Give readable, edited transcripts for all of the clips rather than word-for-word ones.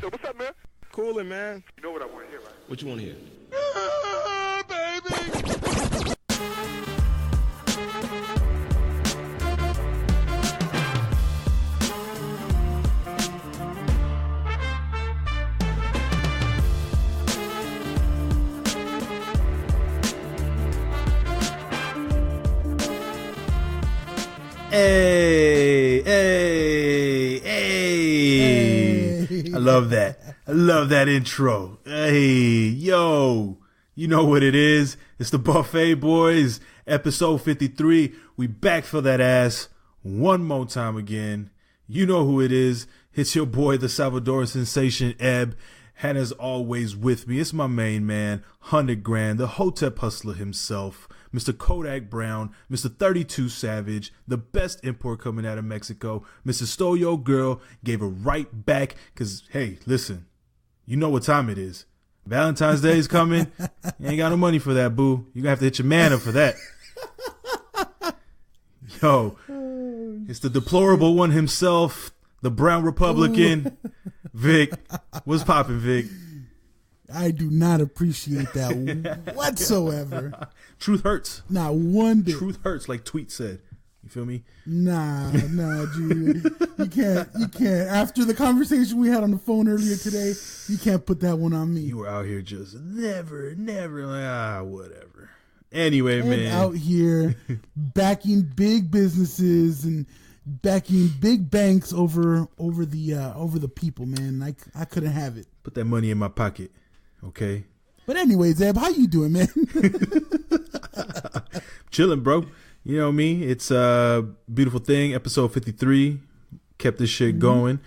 So what's up, man? Coolin', man. You know what I want to hear, right? What you want to hear? Baby! Hey. I love that. I love that intro. Hey, yo. You know what it is. It's the Buffet Boys, episode 53. We back for that ass one more time again. You know who it is. It's your boy, the Salvadoran sensation, Eb. And as always with me, it's my main man, 100 Grand, the Hotep hustler himself, Mr. Kodak Brown, Mr. 32 Savage, the best import coming out of Mexico. Mr. Stole Your Girl, gave her right back, because, hey, listen, you know what time it is. Valentine's Day is coming. You ain't got no money for that, boo. You gonna have to hit your man up for that. Yo, it's the deplorable one himself, the brown Republican, Vic. What's poppin', Vic? I do not appreciate that whatsoever. Truth hurts. Not one bit. Truth hurts, like Tweet said. You feel me? Nah, G. You can't. After the conversation we had on the phone earlier today, you can't put that one on me. You were out here just never, like, whatever. Anyway, man. Out here backing big businesses and backing big banks over the people, man. I couldn't have it. Put that money in my pocket, okay? But anyways, Zeb, how you doing, man? Chilling, bro. You know me. It's a beautiful thing. Episode 53. Kept this shit going.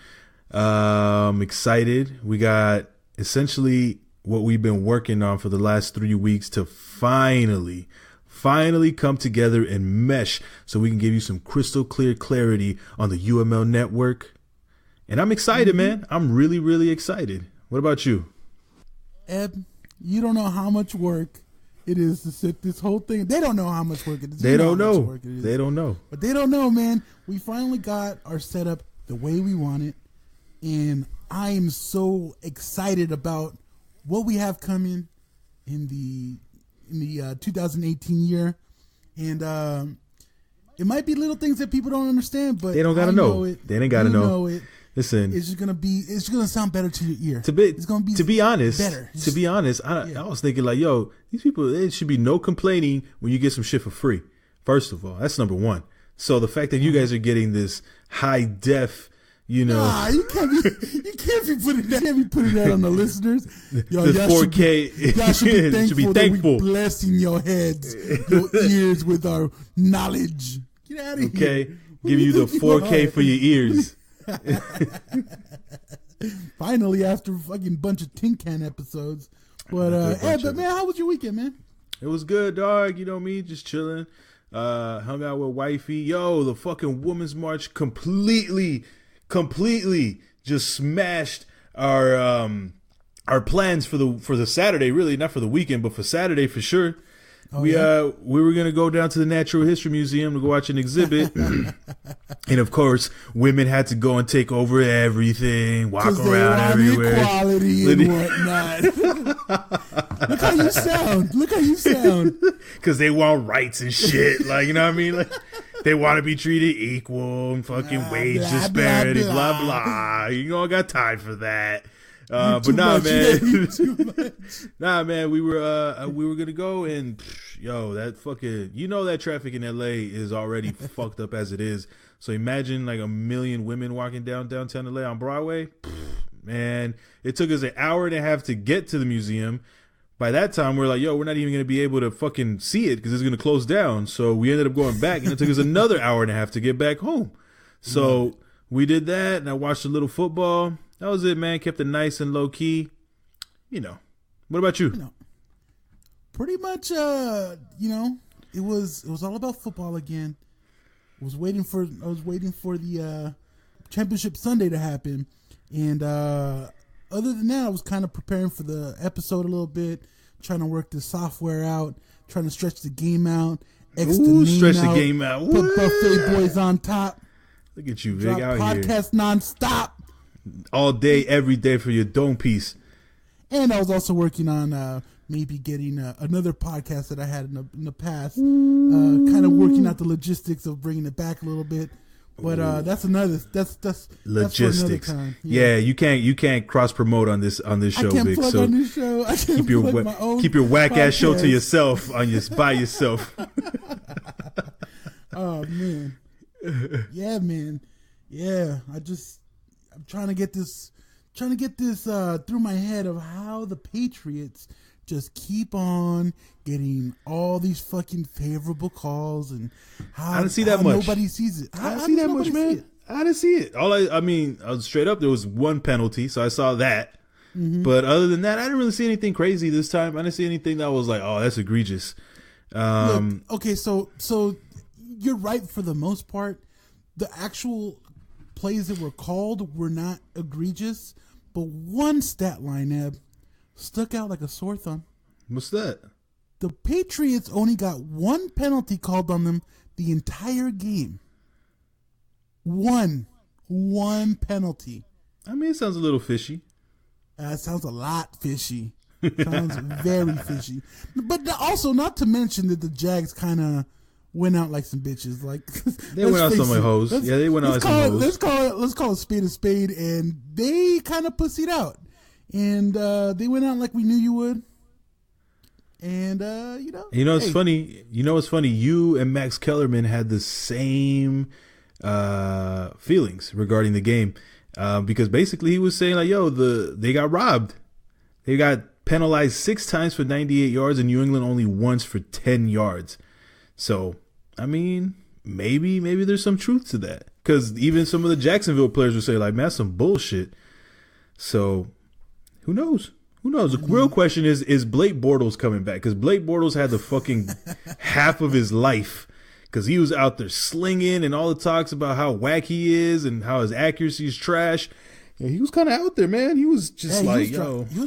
Excited. We got essentially what we've been working on for the last 3 weeks to finally come together and mesh so we can give you some crystal clear clarity on the UML network. And I'm excited, man. I'm really, really excited. What about you? Eb, you don't know how much work it is to sit this whole thing. They don't know how much work it is. They don't know. They don't know. But they don't know, man. We finally got our setup the way we want it. And I am so excited about what we have coming in the 2018 year. And it might be little things that people don't understand, but they don't gotta know. They ain't gotta know it. Listen, it's gonna sound better to your ear. It's gonna be, to be honest, better. To be honest, I was thinking like, yo, these people, there should be no complaining when you get some shit for free. First of all, that's number one. So the fact that you guys are getting this high def, you know, you can't be putting that on the listeners. Yo, the 4K, y'all should be thankful. That we blessing your heads, your ears with our knowledge. Get out of here. Okay, give you the 4K for your ears. Finally, after a fucking bunch of tin can episodes. But but man, how was your weekend, man? It was good, dog. You know me, just chilling. Hung out with wifey. Yo, the fucking Women's March completely just smashed our plans for the Saturday. Really, not for the weekend, but for Saturday for sure. We were gonna go down to the Natural History Museum to go watch an exhibit, and of course, women had to go and take over everything, walk around everywhere, equality and whatnot. Look how you sound. Because they want rights and shit, like, you know what I mean, like they want to be treated equal and fucking wage disparity, blah blah. You don't got time for that. But nah, man. Nah, man. We were gonna go and that fucking, you know, that traffic in LA is already fucked up as it is. So imagine like 1 million women walking downtown LA on Broadway. Man, it took us an hour and a half to get to the museum. By that time, we're like, we're not even gonna be able to fucking see it because it's gonna close down. So we ended up going back, and it took us another hour and a half to get back home. So we did that, and I watched a little football. That was it, man. Kept it nice and low key. You know. What about you? Pretty much, it was all about football again. I was waiting for the championship Sunday to happen, and other than that, I was kind of preparing for the episode a little bit, trying to work the software out, trying to stretch the game out, stretch the game out. Put Buffet Boys on top. Look at you, Vic, out here. Podcast nonstop. all day, every day for your dome piece. And I was also working on maybe getting another podcast that I had in the past, kind of working out the logistics of bringing it back a little bit. But that's logistics. That's for another time. Yeah, you can't cross promote on this show, Vic. So on this show. I can't keep your whack ass show to yourself by yourself. Oh man, yeah, man, yeah. I'm trying to get this through my head of how the Patriots just keep on getting all these fucking favorable calls and how I didn't see that much. Nobody sees it. I didn't see that much, man. I didn't see it. I was straight up. There was one penalty, so I saw that. Mm-hmm. But other than that, I didn't really see anything crazy this time. I didn't see anything that was like, oh, that's egregious. Look, okay, so you're right for the most part. The actual plays that were called were not egregious, but one stat line, Eb, stuck out like a sore thumb. What's that? The Patriots only got one penalty called on them the entire game. One penalty. I mean, it sounds a little fishy. It sounds a lot fishy. Sounds very fishy. But also, not to mention that the Jags kind of went out like some bitches. Like they went out some like hoes. Yeah, they went out like some hoes. Let's call a spade, and they kind of pussied out. And they went out like we knew you would. And it's funny. You know what's funny? You and Max Kellerman had the same feelings regarding the game, because basically he was saying like, "Yo, they got robbed. They got penalized 6 times for 98 yards, and New England only once for 10 yards." So, I mean, maybe there's some truth to that, because even some of the Jacksonville players would say like, "Man, that's some bullshit." So, who knows? Who knows? The real question is Blake Bortles coming back? Because Blake Bortles had the fucking half of his life, because he was out there slinging and all the talks about how whack he is and how his accuracy is trash. Yeah, he was kind of out there, man. He was just he was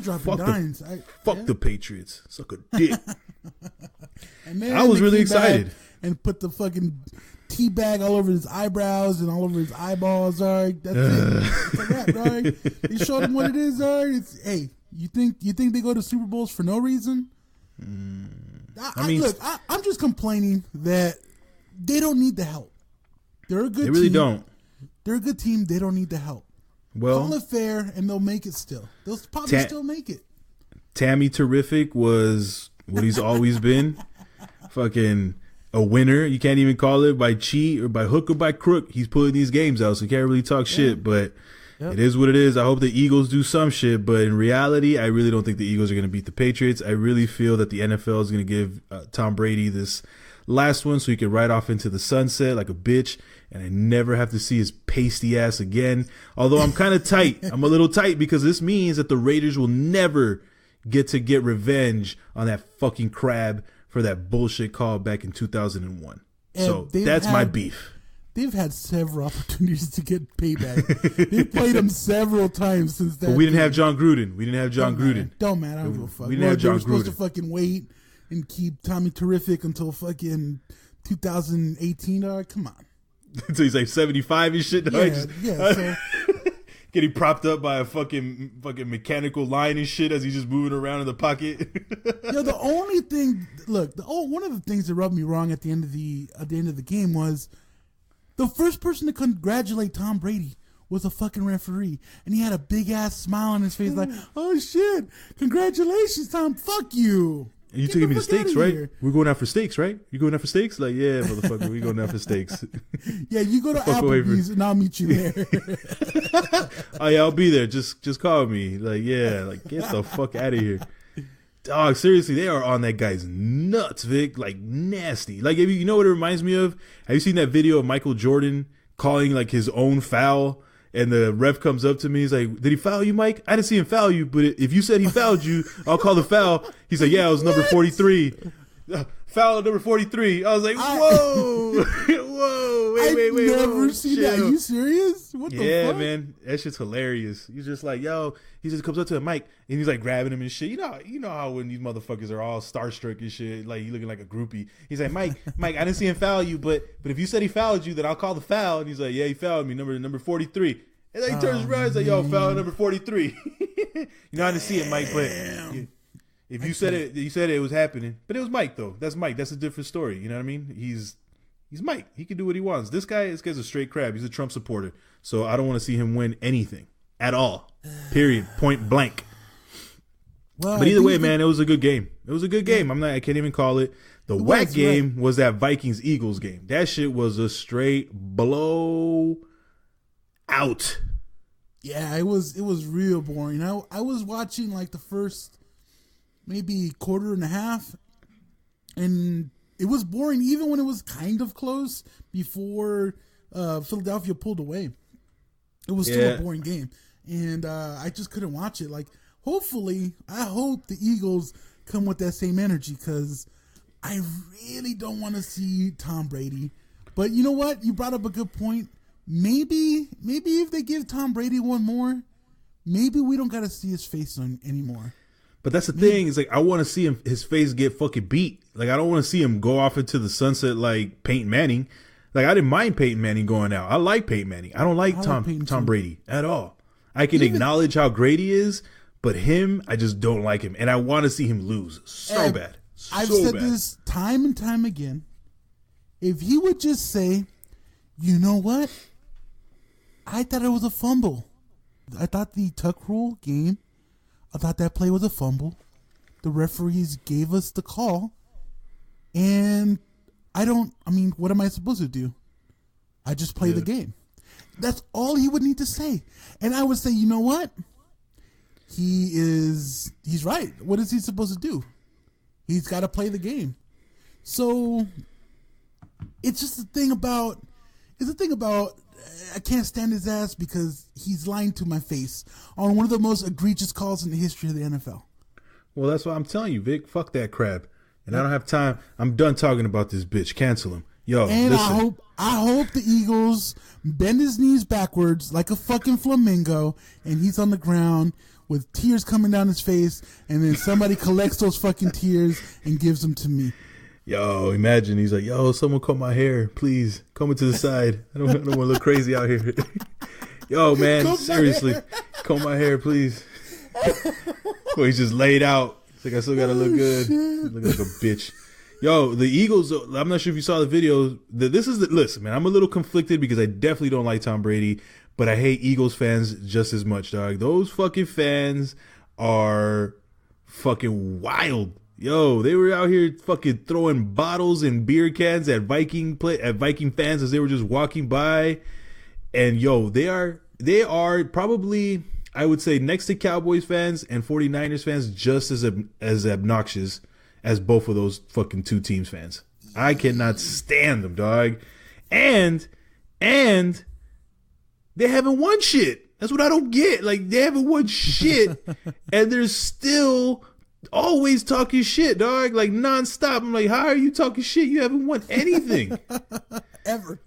dropping dimes. Fuck the Patriots. Suck a dick. And then I was really excited. And put the fucking tea bag all over his eyebrows and all over his eyeballs. All right, that's it. It's a wrap, dog. You showed him what it is, dog. Hey, you think they go to Super Bowls for no reason? Look, I'm just complaining that they don't need the help. They're a good team. They really don't. They're a good team. They don't need the help. Well, call it fair, and they'll make it still. They'll probably still make it. Tammy Terrific was what he's always been. Fucking a winner. You can't even call it by cheat or by hook or by crook. He's pulling these games out, so you can't really talk shit, but it is what it is. I hope the Eagles do some shit, but in reality, I really don't think the Eagles are going to beat the Patriots. I really feel that the NFL is going to give Tom Brady this last one so he can ride off into the sunset like a bitch, and I never have to see his pasty ass again. Although I'm kind of tight. I'm a little tight because this means that the Raiders will never get revenge on that fucking crab for that bullshit call back in 2001. So that's my beef. They've had several opportunities to get payback. They've played them several times since that. But we didn't have John Gruden. Don't matter. I don't give a fuck. We didn't have John Gruden. We're supposed to fucking wait and keep Tommy Terrific until fucking 2018. Come on. Until he's like 75 and shit. Yeah. So, getting propped up by a fucking mechanical line and shit as he's just moving around in the pocket. The only thing, one of the things that rubbed me wrong at the end of the game was the first person to congratulate Tom Brady was a fucking referee, and he had a big ass smile on his face, like, "Oh shit, congratulations, Tom! Fuck you." And you took me to steaks, right? Here. We're going out for steaks, right? You going out for steaks? Like, yeah, motherfucker, we going out for steaks. Yeah, you go to Applebee's and I'll meet you there. Oh yeah, I'll be there. Just call me. Like, yeah, like get the fuck out of here. Dog, seriously, they are on that guy's nuts, Vic. Like, nasty. Like, you know what it reminds me of? Have you seen that video of Michael Jordan calling like his own foul? And the ref comes up to me. He's like, "Did he foul you, Mike? I didn't see him foul you, but if you said he fouled you, I'll call the foul." He's like, "Yeah, it was number 43. Foul number 43. I was like, "Whoa, whoa, wait, I've never seen that. Are you serious? What the fuck?" Yeah, man, that shit's hilarious. He's just like, yo, he just comes up to Mike and he's like grabbing him and shit. You know how when these motherfuckers are all starstruck and shit, like you looking like a groupie. He's like, Mike, I didn't see him foul you, but if you said he fouled you, then I'll call the foul. And he's like, yeah, he fouled me, number 43. And then he turns around, he's like, yo, foul number 43. You know how to see it, Mike, but if you said it was happening. But it was Mike, though. That's Mike. That's a different story. You know what I mean? He's Mike. He can do what he wants. This guy's a straight crab. He's a Trump supporter. So I don't want to see him win anything at all. Period. Point blank. Well, but either way, man, it was a good game. It was a good game. I can't even call it. The whack game was that Vikings-Eagles game. That shit was a straight blow out. Yeah, it was real boring. I was watching like the first maybe quarter and a half, and it was boring even when it was kind of close before Philadelphia pulled away. It was still a boring game, and I just couldn't watch it. Like, hopefully, I hope the Eagles come with that same energy, because I really don't want to see Tom Brady. But you know what? You brought up a good point. Maybe if they give Tom Brady one more, maybe we don't got to see his face on anymore. But that's the thing. Is like, I want to see his face get fucking beat. Like, I don't want to see him go off into the sunset like Peyton Manning. Like, I didn't mind Peyton Manning going out. I like Peyton Manning. I don't like Tom Brady at all. I can acknowledge how great he is, but him, I just don't like him. And I want to see him lose so bad. I've said this time and time again. If he would just say, you know what? I thought it was a fumble. I thought the tuck rule game, I thought that play was a fumble. The referees gave us the call. And what am I supposed to do? I just play the game. That's all he would need to say. And I would say, you know what? He's right. What is he supposed to do? He's got to play the game. So it's just the thing about I can't stand his ass because he's lying to my face on one of the most egregious calls in the history of the NFL. Well, that's what I'm telling you, Vic. Fuck that crap. And I don't have time. I'm done talking about this bitch. Cancel him. Yo, and listen. I hope the Eagles bend his knees backwards like a fucking flamingo, and he's on the ground with tears coming down his face, and then somebody collects those fucking tears and gives them to me. Yo, imagine he's like, yo, someone comb my hair, please. Comb it to the side. I don't want to look crazy out here. Yo, man, seriously, comb my hair, please. Well, he's just laid out. He's like, I still gotta look good. Look like a bitch. Yo, the Eagles, I'm not sure if you saw the video. Listen, man, I'm a little conflicted because I definitely don't like Tom Brady, but I hate Eagles fans just as much, dog. Those fucking fans are fucking wild. Yo, they were out here fucking throwing bottles and beer cans at Viking fans as they were just walking by. And yo, they are probably, I would say, next to Cowboys fans and 49ers fans, just as obnoxious as both of those fucking two teams fans. I cannot stand them, dog. And they haven't won shit. That's what I don't get. Like, they haven't won shit, and they're still always talking shit, dog. Like, nonstop. I'm like, how are you talking shit? You haven't won anything ever.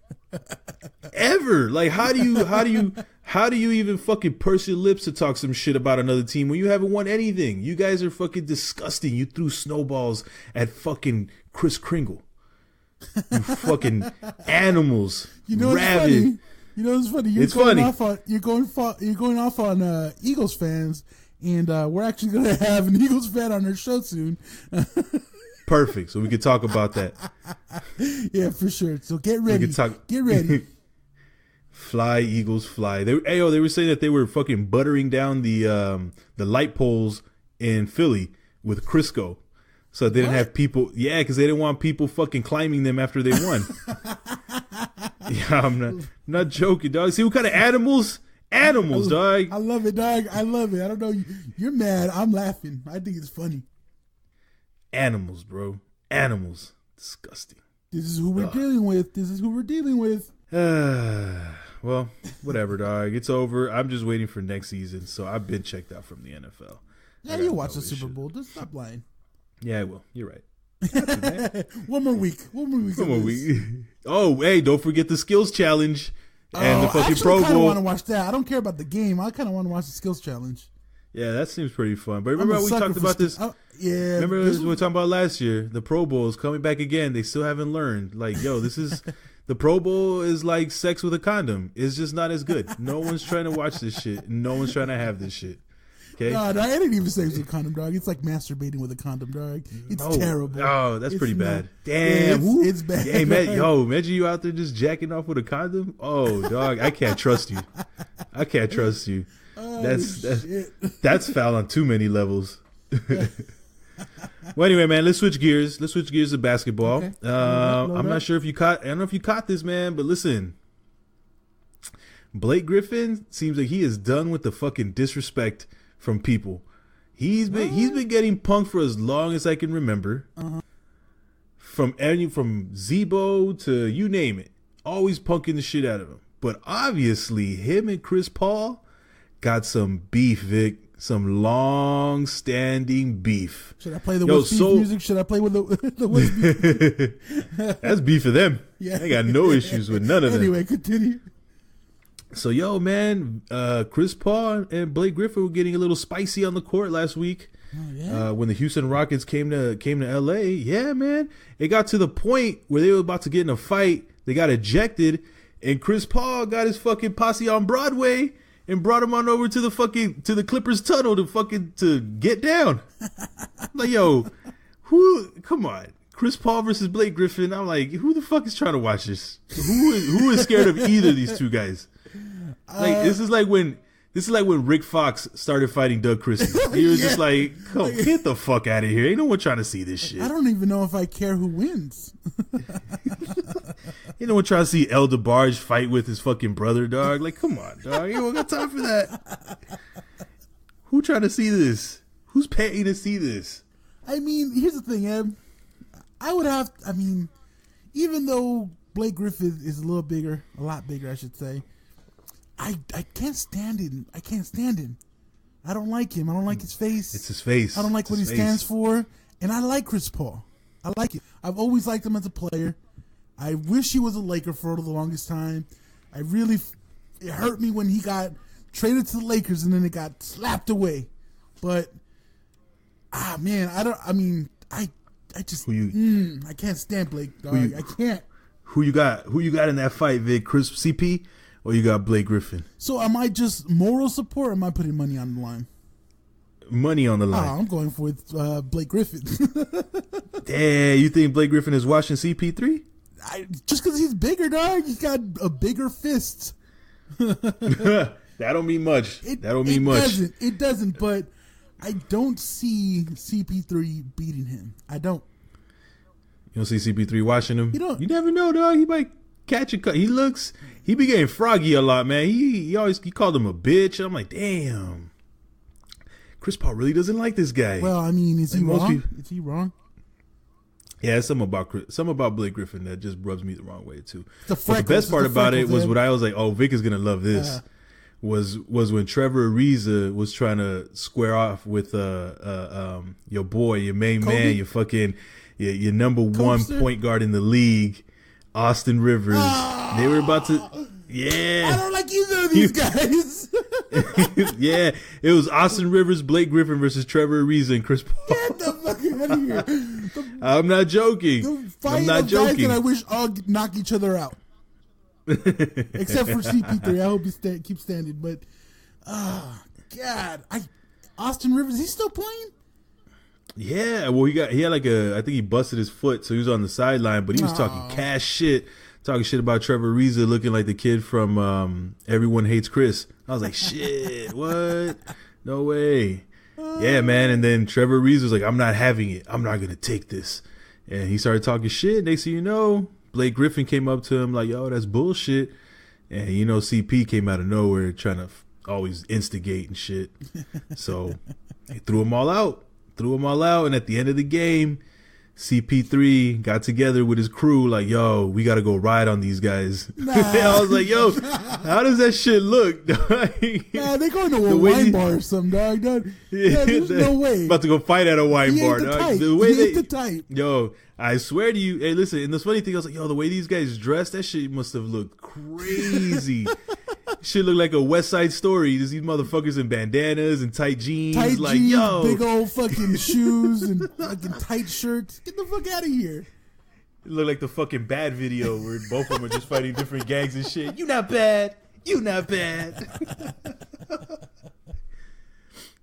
Like, how do you even fucking purse your lips to talk some shit about another team when you haven't won anything? You guys are fucking disgusting. You threw snowballs at fucking Kris Kringle. You fucking animals. You know, rabid. It's funny. You know, it's funny. You're going off on Eagles fans, and we're actually going to have an Eagles fan on our show soon. Perfect. So we could talk about that. Yeah, for sure. So get ready. Get ready. Fly, Eagles, fly. They were saying that they were fucking buttering down the light poles in Philly with Crisco, so they didn't have people. Yeah, because they didn't want people fucking climbing them after they won. Yeah, I'm not joking, dog. See what kind of animals, dog. I love it, dog. I love it. I don't know. You're mad. I'm laughing. I think it's funny. Animals, bro. Animals. Disgusting. This is who we're dealing with. Well, whatever, dog. It's over. I'm just waiting for next season. So I've been checked out from the NFL. Yeah, you'll watch the Super Bowl. Just stop lying. Yeah, I will. You're right. One more week. Oh, hey, don't forget the skills challenge and the fucking Pro Bowl. I kind of want to watch that. I don't care about the game. I kind of want to watch the skills challenge. Yeah, that seems pretty fun. But remember how we talked about this? Yeah. Remember we were talking about last year? The Pro Bowl is coming back again. They still haven't learned. Like, yo, this is The Pro Bowl is like sex with a condom. It's just not as good. No one's trying to watch this shit. No one's trying to have this shit. Okay? No, I didn't even say it was a condom, dog. It's like masturbating with a condom, dog. It's terrible. Oh, that's pretty bad. Damn. It's bad. Hey, imagine you out there just jacking off with a condom. Oh, dog, I can't trust you. I can't trust you. Oh, that's foul on too many levels. Well, anyway, man, let's switch gears. Let's switch gears to basketball. Okay. I'm not sure if you caught. I don't know if you caught this, man, but listen. Blake Griffen seems like he is done with the fucking disrespect from people. He's been getting punked for as long as I can remember. Uh-huh. From Zebo to you name it, always punking the shit out of him. But obviously, him and Chris Paul got some beef, Vic. Some long-standing beef. Should I play the What's Beef music? Should I play with the What's Beef? That's beef for them. Yeah. They got no issues with none of them. Anyway, continue. So, man, Chris Paul and Blake Griffen were getting a little spicy on the court last week. Oh, yeah? When the Houston Rockets came to L.A. Yeah, man. It got to the point where they were about to get in a fight. They got ejected, and Chris Paul got his fucking posse on Broadway and brought him on over to the Clippers tunnel to get down. Like, yo, come on. Chris Paul versus Blake Griffen. I'm like, who the fuck is trying to watch this? Who is scared of either of these two guys? Like, this is like when Rick Fox started fighting Doug Christie. He was just like, get the fuck out of here. Ain't no one trying to see this shit. I don't even know if I care who wins. Ain't no one trying to see El DeBarge fight with his fucking brother, dog. Like, come on, dog. You don't got time for that. Who trying to see this? Who's paying to see this? I mean, here's the thing, Eb. Even though Blake Griffen is a lot bigger, I should say, I can't stand him. I can't stand him. I don't like him. I don't like his face. It's his face. I don't like what he stands for. And I like Chris Paul. I like it. I've always liked him as a player. I wish he was a Laker for the longest time. It hurt me when he got traded to the Lakers and then it got slapped away. But, I can't stand Blake, dog. I can't. Who you got in that fight, Vic? Chris CP or you got Blake Griffen? So am I just moral support or am I putting money on the line? Money on the line. I'm going for Blake Griffen. Damn, you think Blake Griffen is watching CP3? Just because he's bigger, dog. He's got a bigger fist. That don't mean much. It doesn't, but I don't see CP3 beating him. I don't. You don't see CP3 watching him? You never know, dog. He might catch a cut. He be getting froggy a lot, man. He called him a bitch. I'm like, damn. Chris Paul really doesn't like this guy. Well, I mean, is he wrong? Is he wrong? Yeah, something about Blake Griffen that just rubs me the wrong way too. The best part about it was what I was like, oh, Vic is gonna love this. Was when Trevor Ariza was trying to square off with your boy, your main Kobe? Man, your number one point guard in the league, Austin Rivers. They were about to. Yeah. I don't like either of these guys. Yeah. It was Austin Rivers, Blake Griffen versus Trevor Ariza and Chris Paul. Get the fuck out of here. I'm not joking. I'm not joking. Guys that I wish all knock each other out. Except for CP3. I hope he keeps standing. But, God. Austin Rivers, he's still playing? Yeah. Well, I think he busted his foot, so he was on the sideline, but he was talking cash shit. Talking shit about Trevor Ariza looking like the kid from Everyone Hates Chris. I was like, shit, what? No way. Yeah, man. And then Trevor Ariza was like, I'm not having it. I'm not going to take this. And he started talking shit. Next thing you know, Blake Griffen came up to him like, yo, that's bullshit. And, CP came out of nowhere trying to always instigate and shit. So they threw them all out. And at the end of the game, CP3 got together with his crew like, yo, we got to go ride on these guys. Nah. I was like, yo, how does that shit look? Nah, they're going to a wine bar or something, dog. There's no way. About to go fight at a wine bar, dog. The type. Yo, I swear to you. Hey, listen, and the funny thing, I was like, yo, the way these guys dressed, that shit must have looked crazy. Shit look like a West Side Story. Just these motherfuckers in bandanas and tight jeans. Big old fucking shoes and fucking tight shirts. Get the fuck out of here. It looked like the fucking Bad video where both of them are just fighting different gangs and shit. You not bad. You not bad.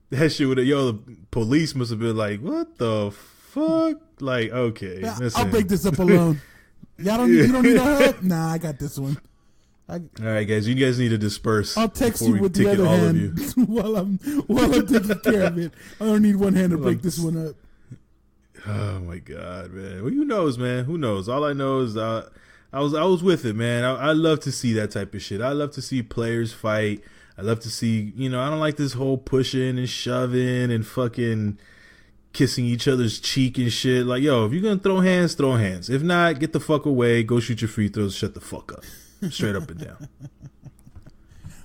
That shit would have, the police must have been like, what the fuck? Like, okay. I'll break this up alone. You don't need no help? Nah, I got this one. All right, guys. You guys need to disperse. I'll text you with the other hand while I'm taking care of it. I don't need one hand to break this one up. Oh my god, man. Well, who knows, man? Who knows? All I know is I was with it, man. I love to see that type of shit. I love to see players fight. I love to see, I don't like this whole pushing and shoving and fucking kissing each other's cheek and shit. Like, if you're gonna throw hands, throw hands. If not, get the fuck away. Go shoot your free throws. Shut the fuck up. Straight up and down.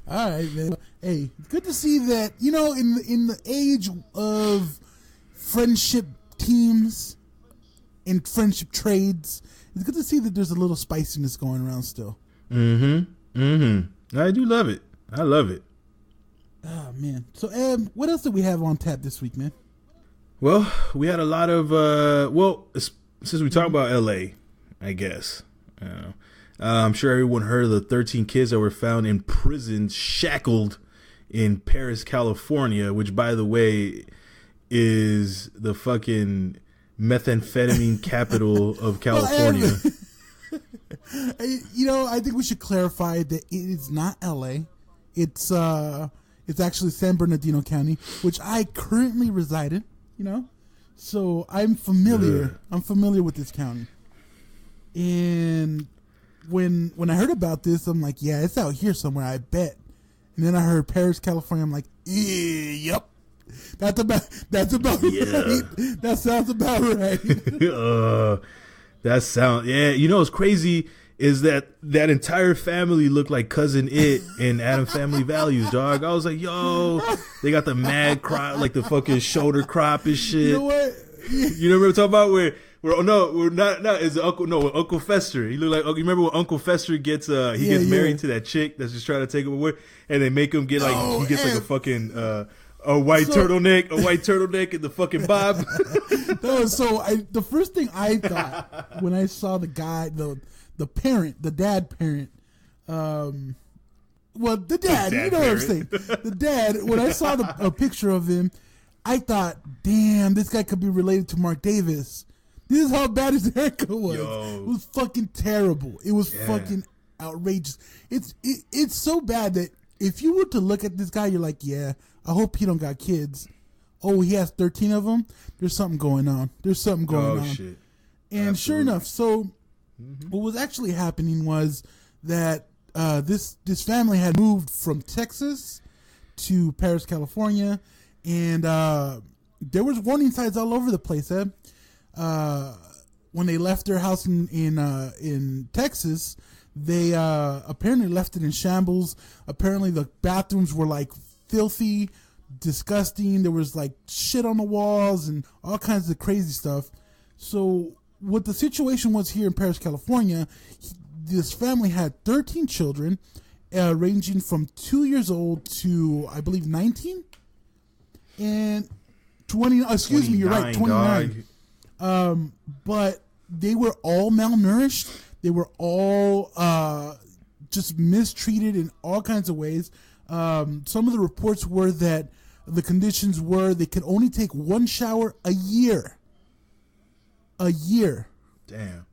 All right, man. Hey, good to see that. In the age of friendship teams and friendship trades, it's good to see that there's a little spiciness going around still. I do love it. I love it. Oh man. So what else did we have on tap this week, man? Well, we had a lot of since we talk about LA, I guess. I'm sure everyone heard of the 13 kids that were found imprisoned, shackled in Paris, California, which, by the way, is the fucking methamphetamine capital of California. I think we should clarify that it is not L.A. It's actually San Bernardino County, which I currently reside in. So I'm familiar. Ugh. I'm familiar with this county. And when I heard about this, I'm like, yeah, it's out here somewhere, I bet. And then I heard Paris, California. I'm like, yep. That's about right. That sounds about right. What's crazy is that entire family looked like Cousin It in Adam Family Values, dog. I was like, they got the mad crop, like the fucking shoulder crop and shit. You know what? You know what I'm talking about? We're not. It's Uncle Fester. He looked like. You remember when Uncle Fester gets gets married to that chick that's just trying to take him away, and they make him get he gets like a fucking a white turtleneck and the fucking bob. The first thing I thought when I saw the guy, the dad parent, the dad, you know what I'm saying, the dad. When I saw a picture of him, I thought, damn, this guy could be related to Mark Davis. This is how bad his haircut was. It was fucking terrible. It was fucking outrageous. It's so bad that if you were to look at this guy, you're like, yeah, I hope he don't got kids. Oh, he has 13 of them? There's something going on. Shit. And sure enough, so what was actually happening was that this family had moved from Texas to Paris, California, and there was warning signs all over the place, when they left their house in Texas, they apparently left it in shambles. Apparently the bathrooms were like filthy, disgusting. There was like shit on the walls and all kinds of crazy stuff. So what the situation was here in Paris, California, this family had 13 children, ranging from 2 years old to, I believe, 19 and 20. Excuse me, you're right, 29. But they were all malnourished. They were all just mistreated in all kinds of ways. Some of the reports were that the conditions were they could only take one shower a year. Damn.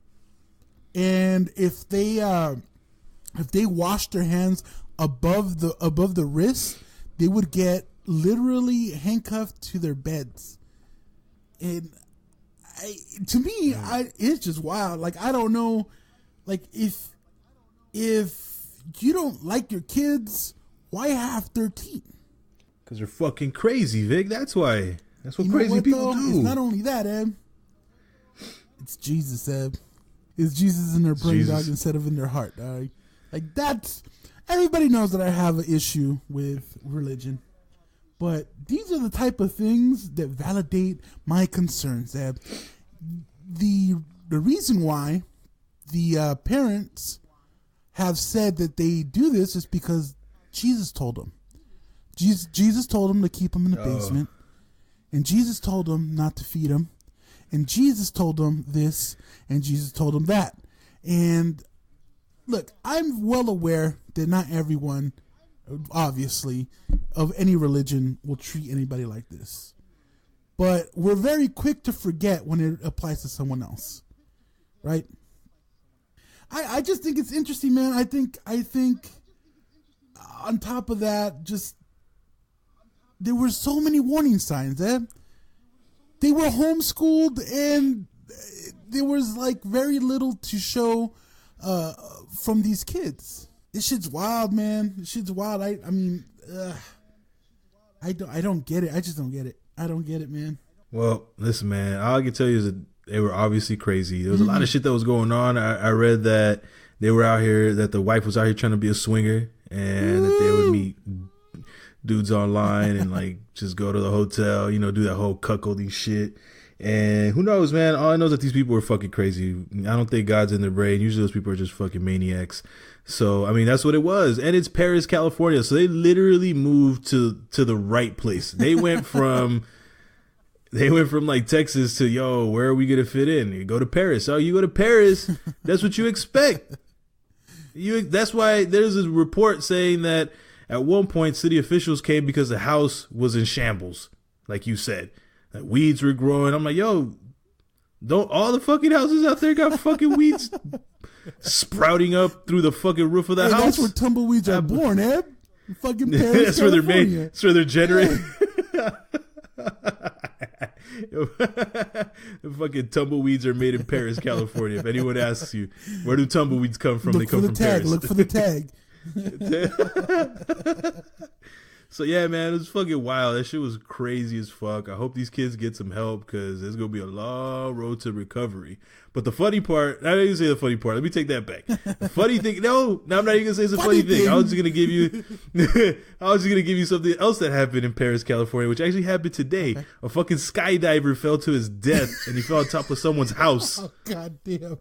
And if they washed their hands above the wrist, they would get literally handcuffed to their beds. And it's just wild. Like, I don't know, like, if you don't like your kids, why have 13? Because they're fucking crazy, Vic. That's why. That's what crazy people do. It's not only that, Eb. It's Jesus, Eb. It's Jesus in their brain, dog, instead of in their heart, dog. Like, that's... Everybody knows that I have an issue with religion. But these are the type of things that validate my concerns, Eb. The reason why the parents have said that they do this is because Jesus told them. Jesus told them to keep them in the basement. And Jesus told them not to feed them. And Jesus told them this, and Jesus told them that. And look, I'm well aware that not everyone, obviously, of any religion will treat anybody like this. But we're very quick to forget when it applies to someone else, right? I just think it's interesting, man. I think on top of that, just there were so many warning signs, eh? They were homeschooled, and there was like very little to show from these kids. This shit's wild, man. This shit's wild. I mean, I don't get it. I just don't get it. I don't get it, man. Well, listen, man. All I can tell you is that they were obviously crazy. There was a lot of shit that was going on. I read that they were out here, that the wife was out here trying to be a swinger, and that they would meet dudes online and like just go to the hotel, do that whole cuckolding shit. And who knows, man? All I know is that these people are fucking crazy. I don't think God's in their brain. Usually those people are just fucking maniacs. So, I mean, that's what it was. And it's Paris, California. So they literally moved to the right place. They went from like Texas to, yo, where are we going to fit in? You go to Paris. Oh, you go to Paris. That's what you expect. That's why there's a report saying that at one point city officials came because the house was in shambles. Like you said, that weeds were growing. I'm like, yo, don't all the fucking houses out there got fucking weeds sprouting up through the fucking roof of the house? That's where tumbleweeds are born, eh? Fucking Paris, that's where they're made. That's where they're generated. The fucking tumbleweeds are made in Paris, California. If anyone asks you, where do tumbleweeds come from? They come from Paris. Look for the tag. So yeah, man, it was fucking wild. That shit was crazy as fuck. I hope these kids get some help, because there's gonna be a long road to recovery. But the funny part, I'm not even gonna say the funny part. Let me take that back. The funny thing, no, I'm not even gonna say it's a funny thing. I was just gonna give you something else that happened in Paris, California, which actually happened today. Okay. A fucking skydiver fell to his death, and he fell on top of someone's house. Oh, God damn.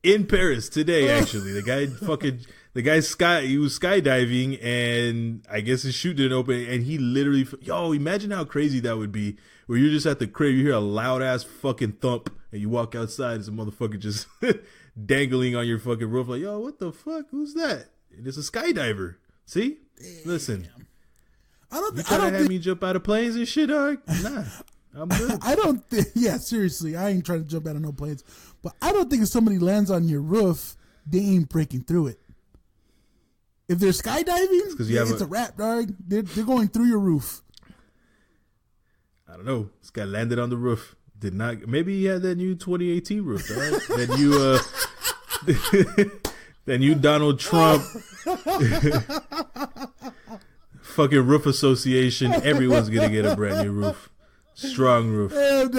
In Paris today, actually. The guy he was skydiving, and I guess his chute didn't open, and he literally, imagine how crazy that would be, where you're just at the crib, you hear a loud ass fucking thump, and you walk outside, and some motherfucker just dangling on your fucking roof, like, yo, what the fuck? Who's that? And it's a skydiver. See? Damn. Listen. You trying to have me jump out of planes and shit, dog? Nah. I'm good. I don't think, seriously, I ain't trying to jump out of no planes, but I don't think if somebody lands on your roof, they ain't breaking through it. If they're skydiving, it's a wrap, dog. They're going through your roof. I don't know. This guy landed on the roof. Did not. Maybe he had that new 2018 roof, dog. that new Donald Trump fucking roof association. Everyone's gonna get a brand new roof. Strong roof. That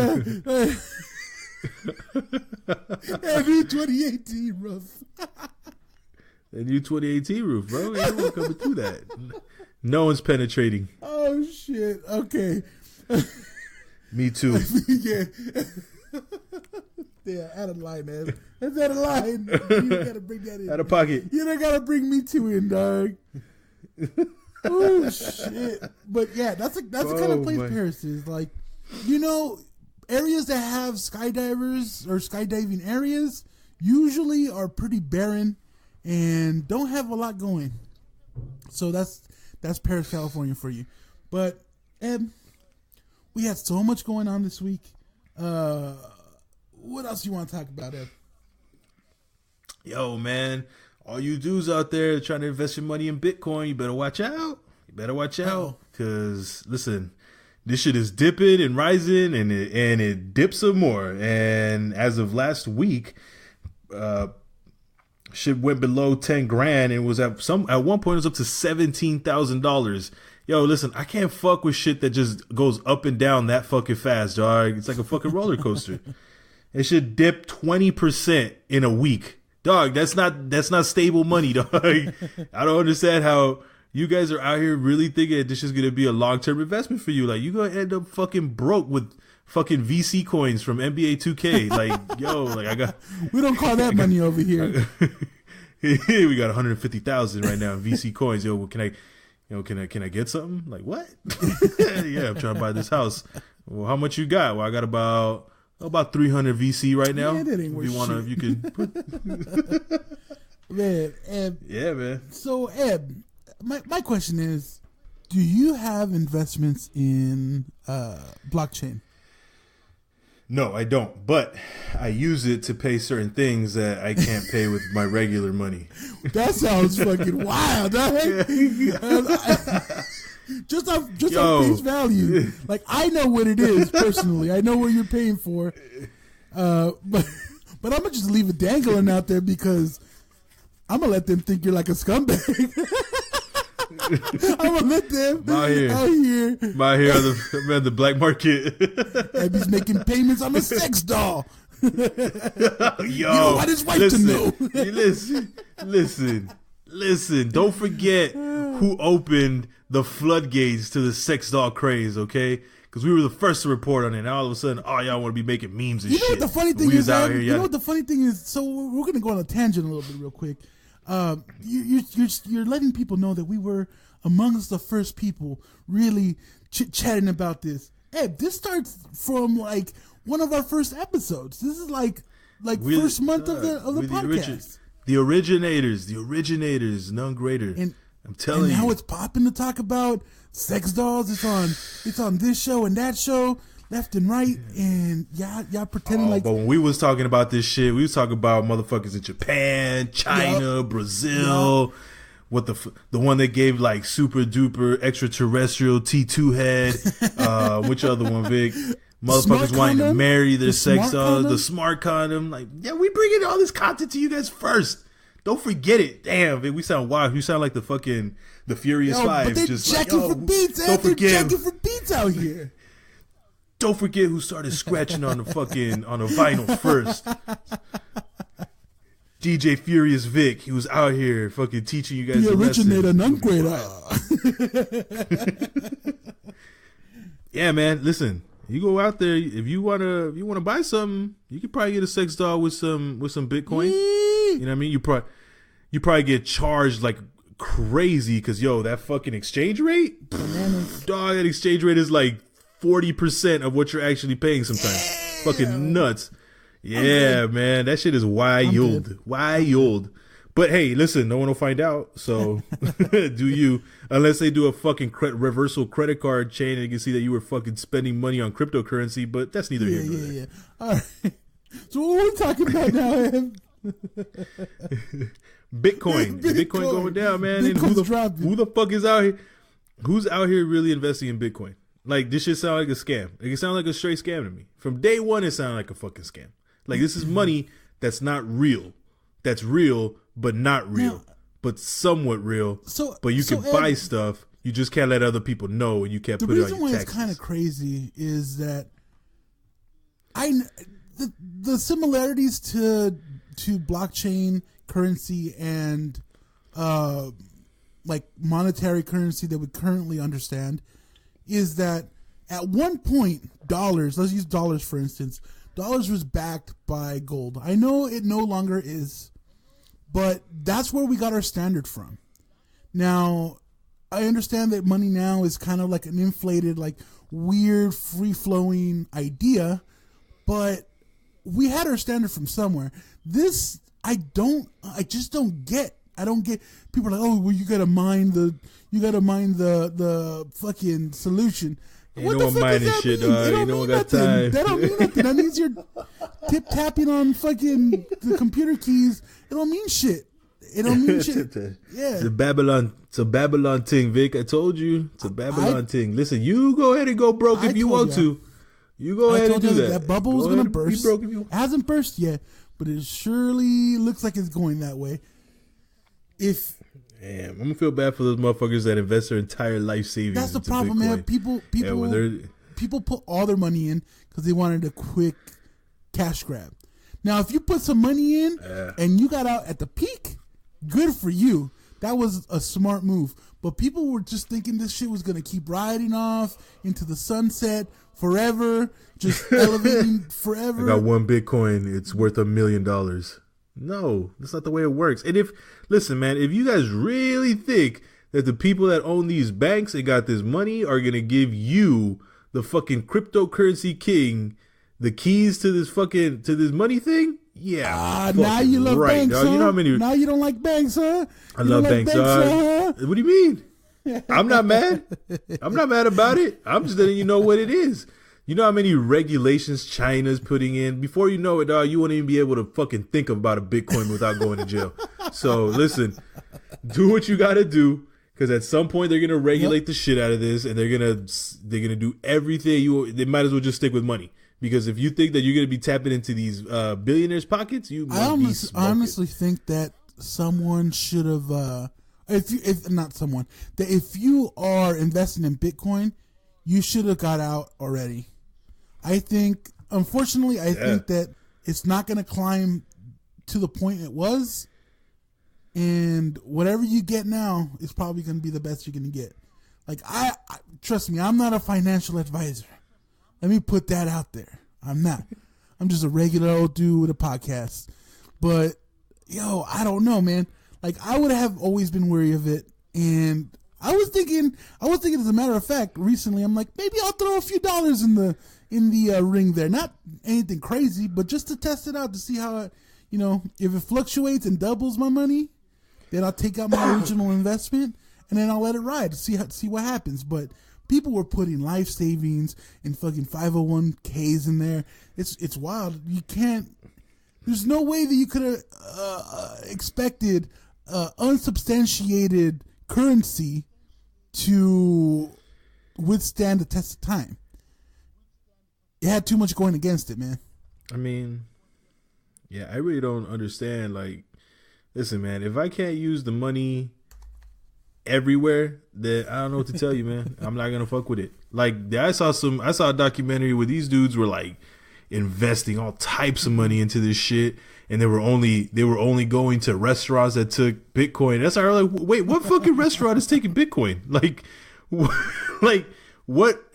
new 2018 roof. The new 2018 roof, bro. Everyone coming through that. No one's penetrating. Oh, shit. Okay. Me too. Yeah. Yeah, out of line, man. That's out of line. You gotta bring that in. Out of pocket. You don't gotta bring me too in, dog. Oh, shit. But yeah, that's the kind of place Paris is. Like, areas that have skydivers or skydiving areas usually are pretty barren and don't have a lot going. So that's Paris, California for you. But Ed, we had so much going on this week. What else you want to talk about, Ed? Yo, man, all you dudes out there trying to invest your money in Bitcoin, you better watch out. Because listen, this shit is dipping and rising, and it dips some more. And as of last week, shit went below 10 grand and was at one point it was up to $17,000. Yo, listen, I can't fuck with shit that just goes up and down that fucking fast, dog. It's like a fucking roller coaster. It should dip 20% in a week. Dog, that's not stable money, dog. I don't understand how you guys are out here really thinking this is gonna be a long-term investment for you. Like, you gonna end up fucking broke with fucking VC coins from NBA 2K. Like, yo, like we don't call that money over here. We got 150,000 right now in VC coins. Yo, can I get something? Like, what? Yeah, I'm trying to buy this house. Well, how much you got? Well, I got about About 300 VC right now. Man, that ain't worth shit. If you can. Man, Eb. Yeah, man. So, Eb, my question is, do you have investments in blockchain? No, I don't. But I use it to pay certain things that I can't pay with my regular money. That sounds fucking wild. Just on face value. Like, I know what it is personally. I know what you're paying for. But I'm going to just leave it dangling out there because I'm going to let them think you're like a scumbag. I'm going to let them out here on the black market. And he's making payments on a sex doll. Yo, you don't want his wife to know. Listen. Don't forget who opened the floodgates to the sex doll craze, okay? Because we were the first to report on it. And all of a sudden, y'all want to be making memes and shit. You know what the funny thing is? You know what the funny thing is? So we're going to go on a tangent a little bit real quick. You're letting people know that we were amongst the first people really chit-chatting about this. Hey, this starts from like one of our first episodes. This is like first month of the podcast. The originators, none greater. And I'm telling you. Now it's popping to talk about sex dolls. It's on this show and that show, left and right, and y'all pretending like. But when we was talking about this shit, we was talking about motherfuckers in Japan, China, Brazil. What the one that gave like super duper extraterrestrial T2 head? Which other one, Vic? Motherfuckers wanting to marry their sex dolls, the smart condom. Like, yeah, we bringing all this content to you guys first. Don't forget it. Damn, Vic, we sound wild. We sound like the Furious Five. But they're just checking for beats. They're checking for beats out here. Don't forget who started scratching on the vinyl first. DJ Furious Vic. He was out here fucking teaching you guys the originator non-creator. Yeah, man. Listen, you go out there. If you wanna buy something, you could probably get a sex doll with some Bitcoin. You know what I mean? You probably get charged like crazy because that fucking exchange rate. Dog, that exchange rate is like 40% of what you're actually paying sometimes. Fucking nuts. Yeah, man. That shit is wild. Wild. But hey, listen, no one will find out. So do you. Unless they do a fucking reversal credit card chain and you can see that you were fucking spending money on cryptocurrency. But that's neither here nor there. Yeah. All right. So what are we talking about now, Em? Bitcoin going down, man. And who the fuck is out here? Who's out here really investing in Bitcoin? Like, this shit sound like a scam. Like, it sounds like a straight scam to me. From day one, it sounded like a fucking scam. Like, this is money that's not real. That's real, but not real. But somewhat real. But you can buy stuff. You just can't let other people know, and you can't put it on your taxes. The reason why it's kind of crazy is that the similarities to blockchain currency and like monetary currency that we currently understand is that at one point, dollars, let's use dollars for instance, dollars was backed by gold. I know it no longer is, but that's where we got our standard from. Now, I understand that money now is kind of like an inflated, like weird, free-flowing idea, but we had our standard from somewhere. This, I just don't get. I don't get. People are like, oh, well, you gotta mine the fucking solution. What the fuck does that mean? You know what got time. That don't mean nothing. That means you're tip-tapping on fucking the computer keys. It don't mean shit. It don't mean shit. Yeah. It's a Babylon thing, Vic. I told you. It's a Babylon thing. Listen, you go ahead and go broke if you want to. You go ahead and do that. That bubble was going to burst. It hasn't burst yet, but it surely looks like it's going that way. Damn, I'm gonna feel bad for those motherfuckers that invest their entire life savings. That's the problem, man. People put all their money in because they wanted a quick cash grab. Now, if you put some money in and you got out at the peak, good for you. That was a smart move. But people were just thinking this shit was gonna keep riding off into the sunset forever, just elevating forever. I got one Bitcoin. It's worth $1 million. No, that's not the way it works. And listen, man, if you guys really think that the people that own these banks and got this money are going to give you, the fucking cryptocurrency king, the keys to this money thing. Yeah, now you love banks, dog. huh? You know how many? Now you don't like banks, huh? I love banks, huh? What do you mean? I'm not mad. I'm not mad about it. I'm just letting you know what it is. You know how many regulations China's putting in? Before you know it, dog, you won't even be able to fucking think about a Bitcoin without going to jail. So listen, do what you got to do, because at some point they're gonna regulate the shit out of this, and they're gonna do everything. They might as well just stick with money. Because if you think that you're going to be tapping into these billionaires' pockets, I honestly think that someone should have, if you are investing in Bitcoin, you should have got out already. I think, unfortunately, I think that it's not going to climb to the point it was, and whatever you get now is probably going to be the best you're going to get. Like, I trust me, I'm not a financial advisor. Let me put that out there. I'm not. I'm just a regular old dude with a podcast. But, I don't know, man. Like, I would have always been wary of it. And I was thinking, as a matter of fact, recently, I'm like, maybe I'll throw a few dollars in the ring there. Not anything crazy, but just to test it out to see how it, if it fluctuates and doubles my money, then I'll take out my original investment and then I'll let it ride to see what happens. But people were putting life savings and fucking 501ks in there. It's wild. You can't. There's no way that you could have expected unsubstantiated currency to withstand the test of time. It had too much going against it, man. I mean, yeah, I really don't understand. Like, listen, man, if I can't use the money everywhere, that I don't know what to tell you, man. I'm not gonna fuck with it. Like, I saw a documentary where these dudes were like investing all types of money into this shit, and they were only going to restaurants that took Bitcoin. That's how I was like, wait, what fucking restaurant is taking Bitcoin? Like, what?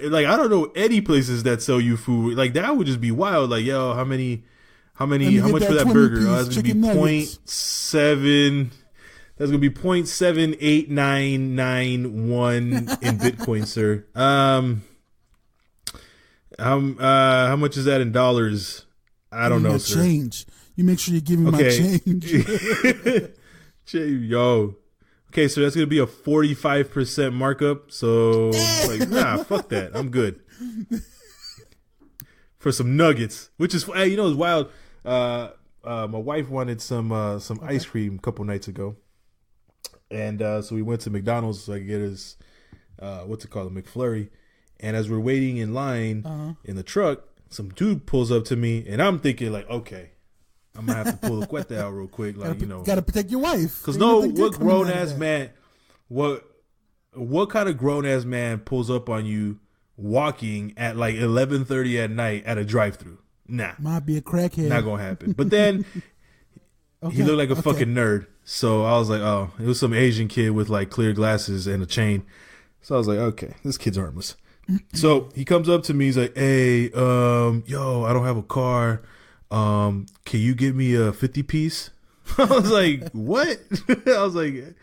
Like, I don't know any places that sell you food. Like, that would just be wild. Like, yo, how much for that burger? That's gonna be 0.7. That's going to be 0.78991 in Bitcoin, sir. How much is that in dollars? I don't know, sir. Change. You make sure you give me my change. Yo. Okay, so that's going to be a 45% markup. So, like, nah, fuck that. I'm good. For some nuggets, which is, it's wild. My wife wanted some ice cream a couple nights ago. And so we went to McDonald's so I could get his, McFlurry. And as we're waiting in line in the truck, some dude pulls up to me, and I'm thinking, like, okay, I'm going to have to pull the cueta out real quick. Like, got to protect your wife. Because what grown-ass man, what kind of grown-ass man pulls up on you walking at, like, 11:30 at night at a drive-thru? Nah. Might be a crackhead. Not going to happen. But then he looked like a fucking nerd. So I was like, oh, it was some Asian kid with like clear glasses and a chain. So I was like, okay, this kid's harmless. So he comes up to me. He's like, hey, yo, I don't have a car. Can you give me a 50 piece? I was like, what? I was like, and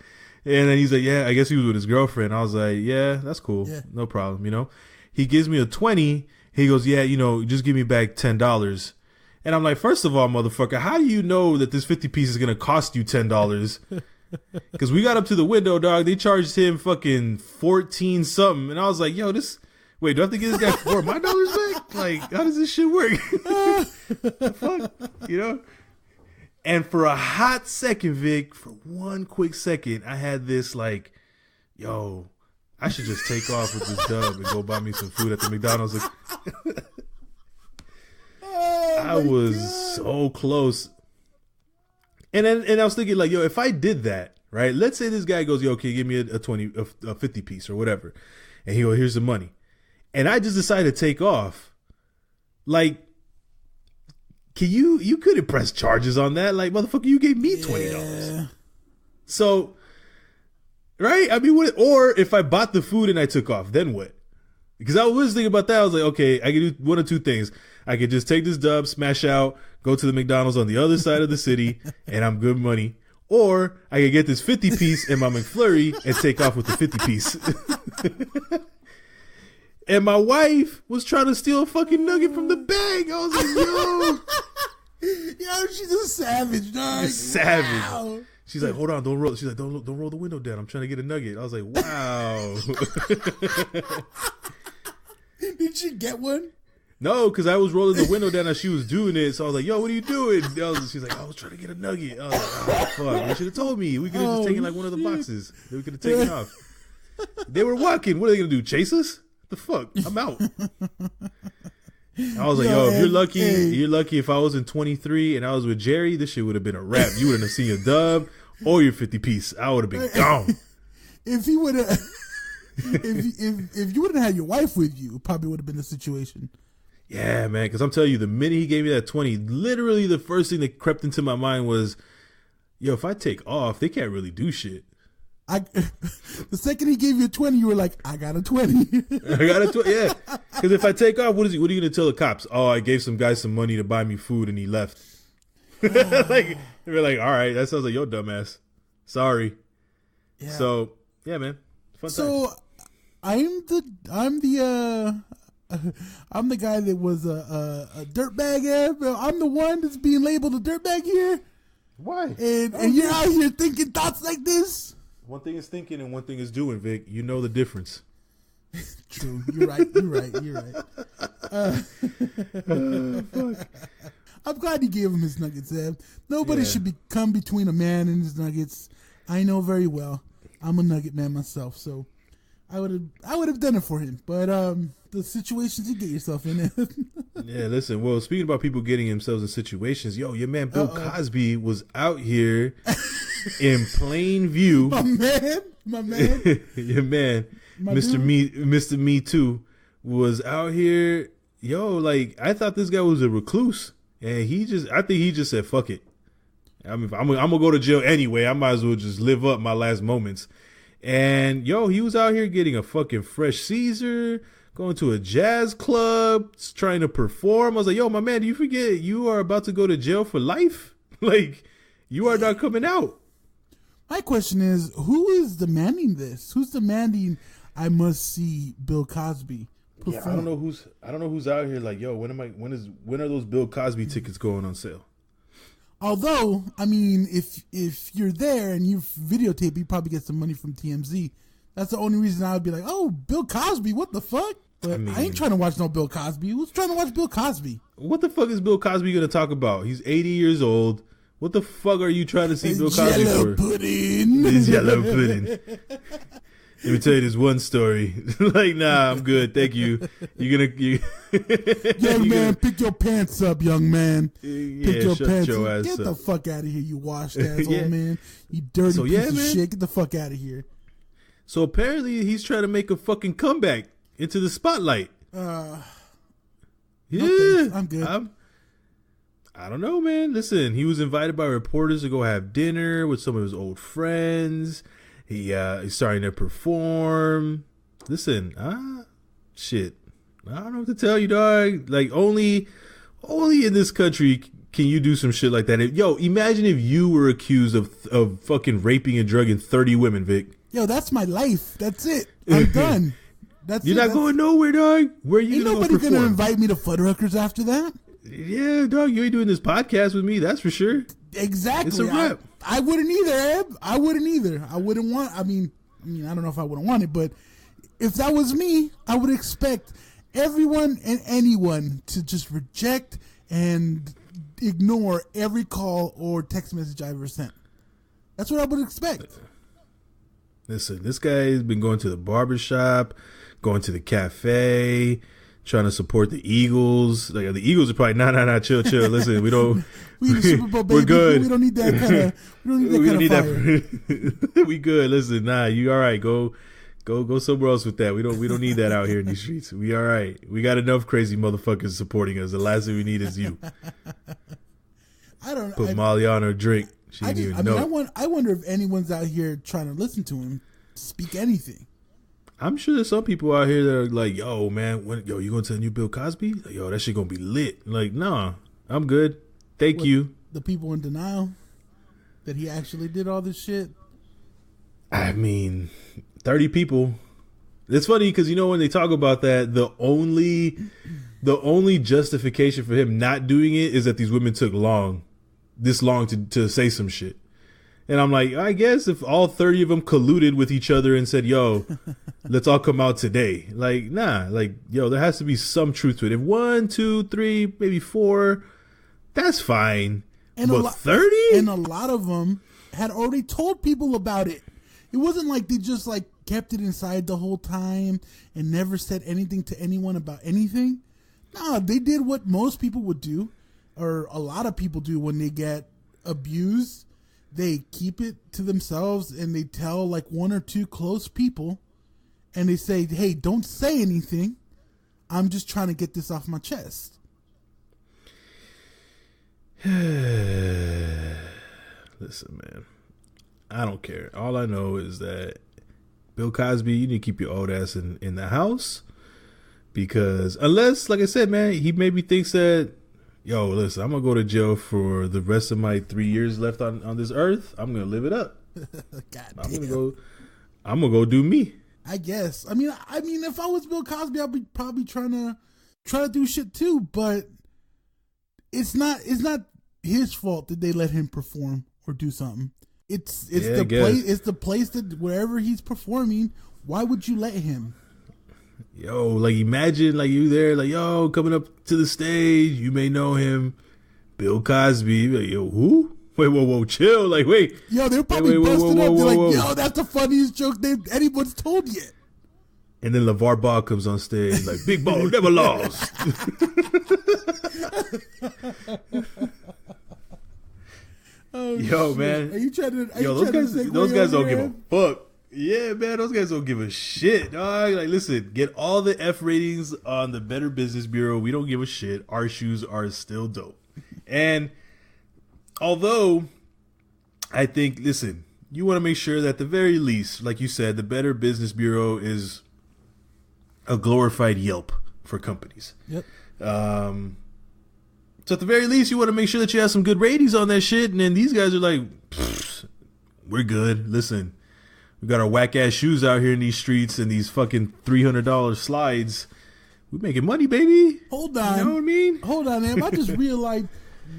then he's like, yeah, I guess he was with his girlfriend. I was like, yeah, that's cool. Yeah. No problem. He gives me a 20. He goes, yeah, just give me back $10. And I'm like, first of all, motherfucker, how do you know that this 50 piece is going to cost you $10? Because we got up to the window, dog. They charged him fucking 14 something. And I was like, yo, do I have to give this guy $4 of my dollars back? Like, how does this shit work? Fuck, And for a hot second, Vic, for one quick second, I had this like, yo, I should just take off with this dub and go buy me some food at the McDonald's. I was so close. And I was thinking, like, yo, if I did that, right? Let's say this guy goes, yo, okay, give me a 50 piece or whatever. And he goes, here's the money. And I just decided to take off. Like, you couldn't press charges on that. Like, motherfucker, you gave me $20. Yeah. So, right? I mean, or if I bought the food and I took off, then what? Because I was thinking about that. I was like, okay, I could do one of two things. I could just take this dub, smash out, go to the McDonald's on the other side of the city, and I'm good money. Or I could get this 50 piece in my McFlurry and take off with the 50 piece. And my wife was trying to steal a fucking nugget from the bag. I was like, yo, she's a savage, dog. Savage. Wow. She's like, hold on, don't roll. She's like, don't roll the window down. I'm trying to get a nugget. I was like, wow. Did she get one? No, because I was rolling the window down as she was doing it. So I was like, yo, what are you doing? She's like, I was trying to get a nugget. I was like, oh, fuck. You should have told me. We could have just taken like one of the boxes. Then we could have taken off. They were walking. What are they going to do? Chase us? The fuck? I'm out. I was like, yo, if you're lucky if I was in 23 and I was with Jerry, this shit would have been a wrap. You wouldn't have seen your dub or your 50 piece. I would have been gone. If he would have, if you wouldn't have had your wife with you, it probably would have been the situation. Yeah, man, because I'm telling you, the minute he gave me that 20, literally the first thing that crept into my mind was, yo, if I take off, they can't really do shit. The second he gave you a 20, you were like, I got a 20. I got a 20, yeah. Because if I take off, what are you going to tell the cops? Oh, I gave some guy some money to buy me food and he left. Like, they're like, all right, that sounds like your dumbass. Sorry. Yeah. So, yeah, man. Fun time. I'm the guy that was a dirtbag. I'm the one that's being labeled a dirtbag here. Why? And you're out here thinking thoughts like this. One thing is thinking and one thing is doing, Vic. You know the difference. True. You're right. Fuck. I'm glad you gave him his nuggets, Eb. Nobody should come between a man and his nuggets. I know very well. I'm a nugget man myself, so I would have done it for him. But the situations you get yourself in. Yeah, listen. Well, speaking about people getting themselves in situations, yo, your man Bill Cosby was out here in plain view. My man. Your man, Mr. Me Too, was out here. Yo, like I thought this guy was a recluse, and I think he just said, "Fuck it." I mean, I'm gonna go to jail anyway. I might as well just live up my last moments. And yo, he was out here getting a fucking fresh Caesar, going to a jazz club, trying to perform. I was like, yo, my man, do you forget you are about to go to jail for life? Like, you are not coming out. My question is, who is demanding this? Who's demanding I must see Bill Cosby perform? Yeah, I don't know who's out here like, yo, when are those Bill Cosby tickets going on sale? Although, I mean, if you're there and you videotape, you probably get some money from TMZ. That's the only reason I would be like, oh, Bill Cosby, what the fuck? But I ain't trying to watch no Bill Cosby. Who's trying to watch Bill Cosby? What the fuck is Bill Cosby going to talk about? He's 80 years old. What the fuck are you trying to see Bill Cosby Jello for? Pudding. It's yellow pudding. Let me tell you this one story. Like, nah, I'm good. Thank you. Young man, pick your pants up, young man. Pick your pants your up. ass Get up. the fuck out of here, you washed ass old man. You dirty piece of shit. Get the fuck out of here. So apparently he's trying to make a fucking comeback into the spotlight. No yeah. I'm good. I don't know, man. Listen, he was invited by reporters to go have dinner with some of his old friends. He's starting to perform. Listen, shit. I don't know what to tell you, dog. Like, only in this country can you do some shit like that. Yo, imagine if you were accused of fucking raping and drugging 30 women, Vic. Yo, that's my life. That's it. I'm done. You're not going nowhere, dog. Where are you going to go perform? Ain't nobody going to invite me to Fuddruckers after that. Yeah, dog. You ain't doing this podcast with me. That's for sure. Exactly. It's a wrap. I wouldn't either, Eb. I wouldn't either. I wouldn't want. I mean, I don't know if I wouldn't want it, but if that was me, I would expect everyone and anyone to just reject and ignore every call or text message I ever sent. That's what I would expect. Listen, this guy has been going to the barbershop, going to the cafe, trying to support the Eagles. Like, the Eagles are probably nah, chill. Listen, we don't. We the Super Bowl, baby. We're good. We don't need that kind of. We don't need that kind of fire. We good. Listen, nah, you all right? Go somewhere else with that. We don't need that out here in these streets. We all right. We got enough crazy motherfuckers supporting us. The last thing we need is you. Put Molly on her drink. She didn't even know. I wonder if anyone's out here trying to listen to him speak anything. I'm sure there's some people out here that are like, yo, man, you going to the new Bill Cosby? Like, yo, that shit gonna be lit. Like, nah, I'm good. Thank you. The people in denial that he actually did all this shit. I mean, 30 people. It's funny because, you know, when they talk about that, the only justification for him not doing it is that these women took this long to say some shit. And I'm like, I guess if all 30 of them colluded with each other and said, yo, let's all come out today. Like, nah, like, yo, there has to be some truth to it. If 1, 2, 3, maybe 4, that's fine. And but 30? And a lot of them had already told people about it. It wasn't like they just like kept it inside the whole time and never said anything to anyone about anything. No, they did what most people would do, or a lot of people do when they get abused. They keep it to themselves and they tell like 1 or 2 close people and they say, hey, don't say anything. I'm just trying to get this off my chest. Listen, man, I don't care. All I know is that Bill Cosby, you need to keep your old ass in the house, because unless, like I said, man, he maybe thinks that, yo, listen, I'm going to go to jail for the rest of my 3 years left on this earth. I'm going to live it up. I'm going to go do me. I guess. I mean, if I was Bill Cosby, I'd be probably trying to do shit too, but it's not his fault that they let him perform or do something. It's the place that wherever he's performing, why would you let him? Yo, like imagine like you there, like, yo, coming up to the stage, you may know him, Bill Cosby. Like, yo, who? Wait, whoa, chill. Like, wait. Yo, they're probably busting up. They're like, yo, that's the funniest joke anyone's told yet. And then LeVar Ball comes on stage like, big ball never lost. Oh, yo, shit. man. Are you trying to? Those guys don't give a fuck. Yeah, man, those guys don't give a shit, dog. Like, listen, get all the F ratings on the Better Business Bureau. We don't give a shit. Our shoes are still dope. And although I think, listen, you want to make sure that at the very least, like you said, the Better Business Bureau is a glorified Yelp for companies. Yep. So at the very least, you want to make sure that you have some good ratings on that shit. And then these guys are like, we're good. Listen, we got our whack ass shoes out here in these streets and these fucking $300 slides. We making money, baby. Hold on. You know what I mean? Hold on, man. I just realized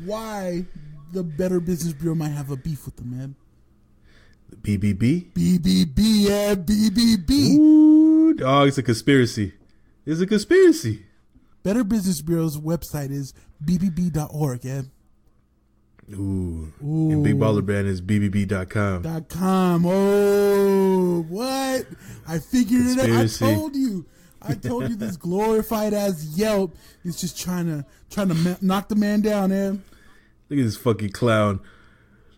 why the Better Business Bureau might have a beef with them, man. BBB? BBB, yeah, BBB. Ooh, dog, it's a conspiracy. It's a conspiracy. Better Business Bureau's website is bbb.org, yeah. Ooh. And Big Baller Brand is bbb.com. .com. Oh, what? I figured Conspiracy. it out. I told you this glorified ass Yelp is just trying to knock the man down, man. Look at this fucking clown.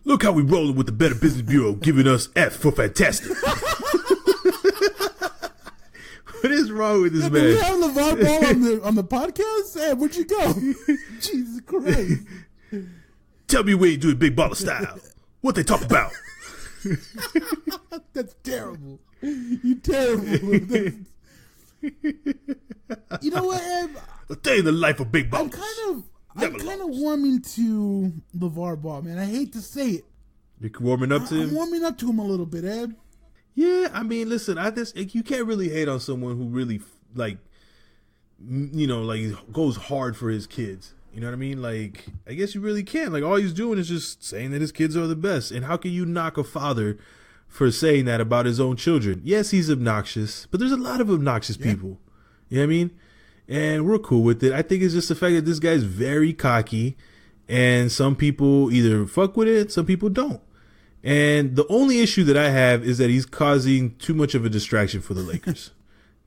Look how we rolling with the Better Business Bureau, giving us F for fantastic. What is wrong with this man? Do we have LeVar Ball on the podcast? Hey, where'd you go? Jesus Christ. Tell me where you do it Big Baller style. What they talk about? That's terrible. You terrible. You know what, Ed? A day in the life of Big Baller. I'm kind of warming to LeVar Ball, man. I hate to say it. You're warming up to him? I'm warming up to him a little bit, Ed. Yeah, I mean, listen, you can't really hate on someone who really, like, you know, like, goes hard for his kids. You know what I mean? Like, I guess you really can. Like, all he's doing is just saying that his kids are the best. And how can you knock a father for saying that about his own children? Yes, he's obnoxious, but there's a lot of obnoxious people. You know what I mean? And we're cool with it. I think it's just the fact that this guy's very cocky, and some people either fuck with it, some people don't. And the only issue that I have is that he's causing too much of a distraction for the Lakers.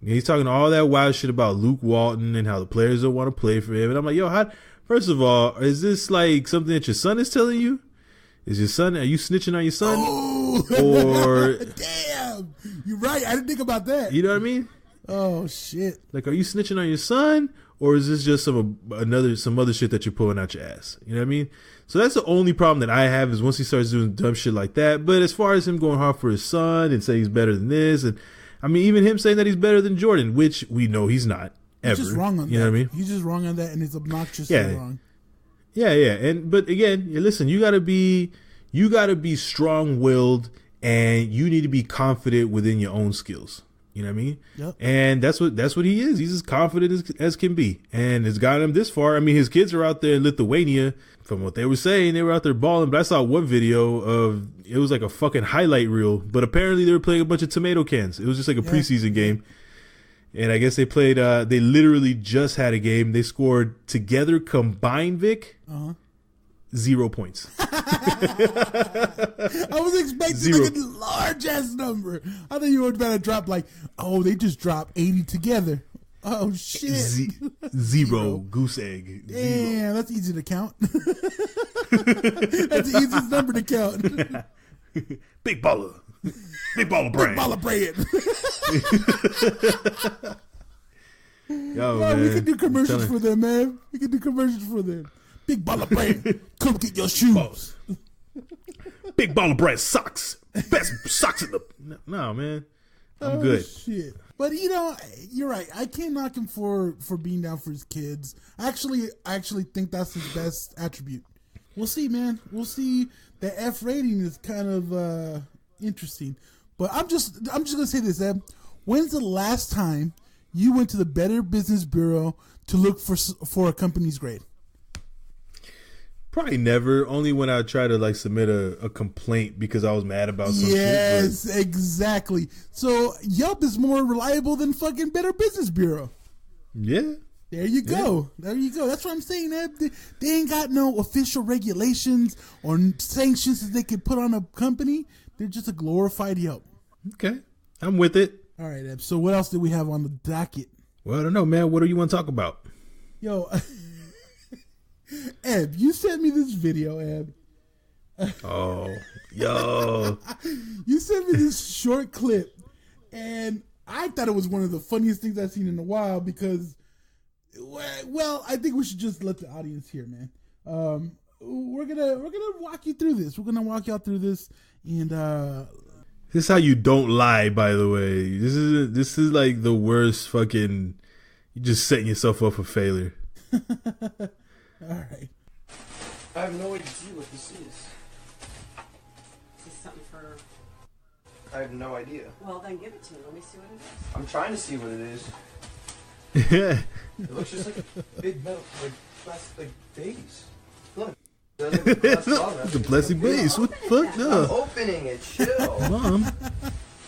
He's talking all that wild shit about Luke Walton and how the players don't want to play for him. And I'm like, yo, first of all, is this like something that your son is telling you? Are you snitching on your son? Oh, or damn, you're right. I didn't think about that. You know what I mean? Oh shit! Like, are you snitching on your son, or is this just some other shit that you're pulling out your ass? You know what I mean? So that's the only problem that I have, is once he starts doing dumb shit like that. But as far as him going hard for his son and say he's better than this, and I mean, even him saying that he's better than Jordan, which we know he's not ever. He's just wrong on that. You know what I mean? He's just wrong on that, and it's obnoxiously wrong. Yeah. But again, listen, you gotta be strong-willed, and you need to be confident within your own skills. You know what I mean? Yep. And that's what he is. He's as confident as can be, and it's got him this far. I mean, his kids are out there in Lithuania. From what they were saying, they were out there balling. But I saw one video of it was like a fucking highlight reel. But apparently they were playing a bunch of tomato cans. It was just like a preseason game. And I guess they played. They literally just had a game. They scored together combined, Vic. 0 points. I was expecting like a large ass number. I thought you were about to drop like, oh, they just dropped 80 together. Oh shit! Zero goose egg. Damn, that's easy to count. That's the easiest number to count. Big baller brand. Big baller brand. Yo, man, we can do commercials for them, man. We can do commercials for them. Big baller brand. Come get your shoes. Big baller brand socks. Best socks in the. No, man. I'm good. Shit. But you're right. I can't knock him for being down for his kids. I actually think that's his best attribute. We'll see, man. We'll see. The F rating is kind of interesting. But I'm just gonna say this, Eb. When's the last time you went to the Better Business Bureau to look for a company's grade? Probably never. Only when I try to submit a complaint because I was mad about some shit. Yes, exactly. So Yelp is more reliable than fucking Better Business Bureau. Yeah. There you go. Yeah. There you go. That's what I'm saying, Eb. They ain't got no official regulations or sanctions that they can put on a company. They're just a glorified Yelp. Okay. I'm with it. All right, Eb. So what else do we have on the docket? Well, I don't know, man. What do you want to talk about? Yo, Eb, you sent me this video, Eb. Oh, yo. You sent me this short clip, and I thought it was one of the funniest things I've seen in a while because, well, I think we should just let the audience hear, man. We're gonna walk you through this. We're gonna walk y'all through this, and this is how you don't lie. By the way, this is like the worst fucking. You're just setting yourself up for failure. All right. I have no idea what this is. Is this something for... I have no idea. Well, then give it to me. Let me see what it is. I'm trying to see what it is. Yeah. It looks just like a big metal, plastic vase. Look. It's a plastic vase. What the fuck? I'm No. opening it. Chill. Mom.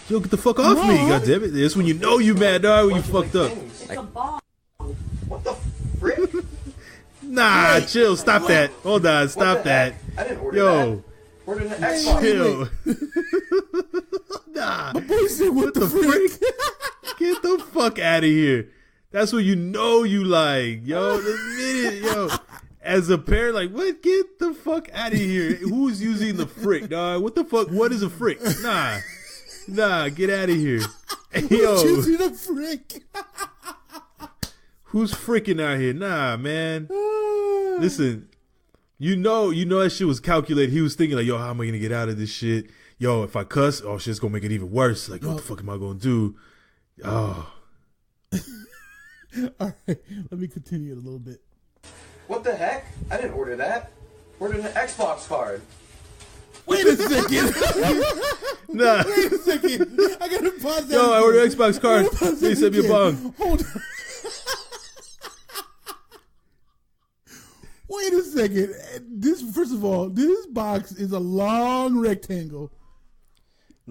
Yo, get the fuck off me. God damn it. That's when you know you mad, dog, when you fucked up. It's a ball. What the frick? Nah, chill. Stop that. Hold on. Stop that. I didn't order Yo. that. Ordered an Xbox. Chill. Nah. My boy said, what the frick? Get the fuck out of here. That's when you know you like. Yo, the minute, as a parent, like, what? Get the fuck out of here. Who's using the frick, dog? What the fuck? What is a frick? Nah, get out of here. Who's using the frick? Who's freaking out here? Nah, man. Listen, you know that shit was calculated. He was thinking like, yo, how am I gonna get out of this shit? Yo, if I cuss, oh shit's gonna make it even worse. Like, what the fuck am I gonna do? Oh. All right, let me continue it a little bit. What the heck? I didn't order that. Ordered an Xbox card. Wait a second. Nah. Wait a second. I gotta pause that. Yo, I ordered an Xbox card. They sent me a bong. Hold on. Wait a second. First of all, this box is a long rectangle.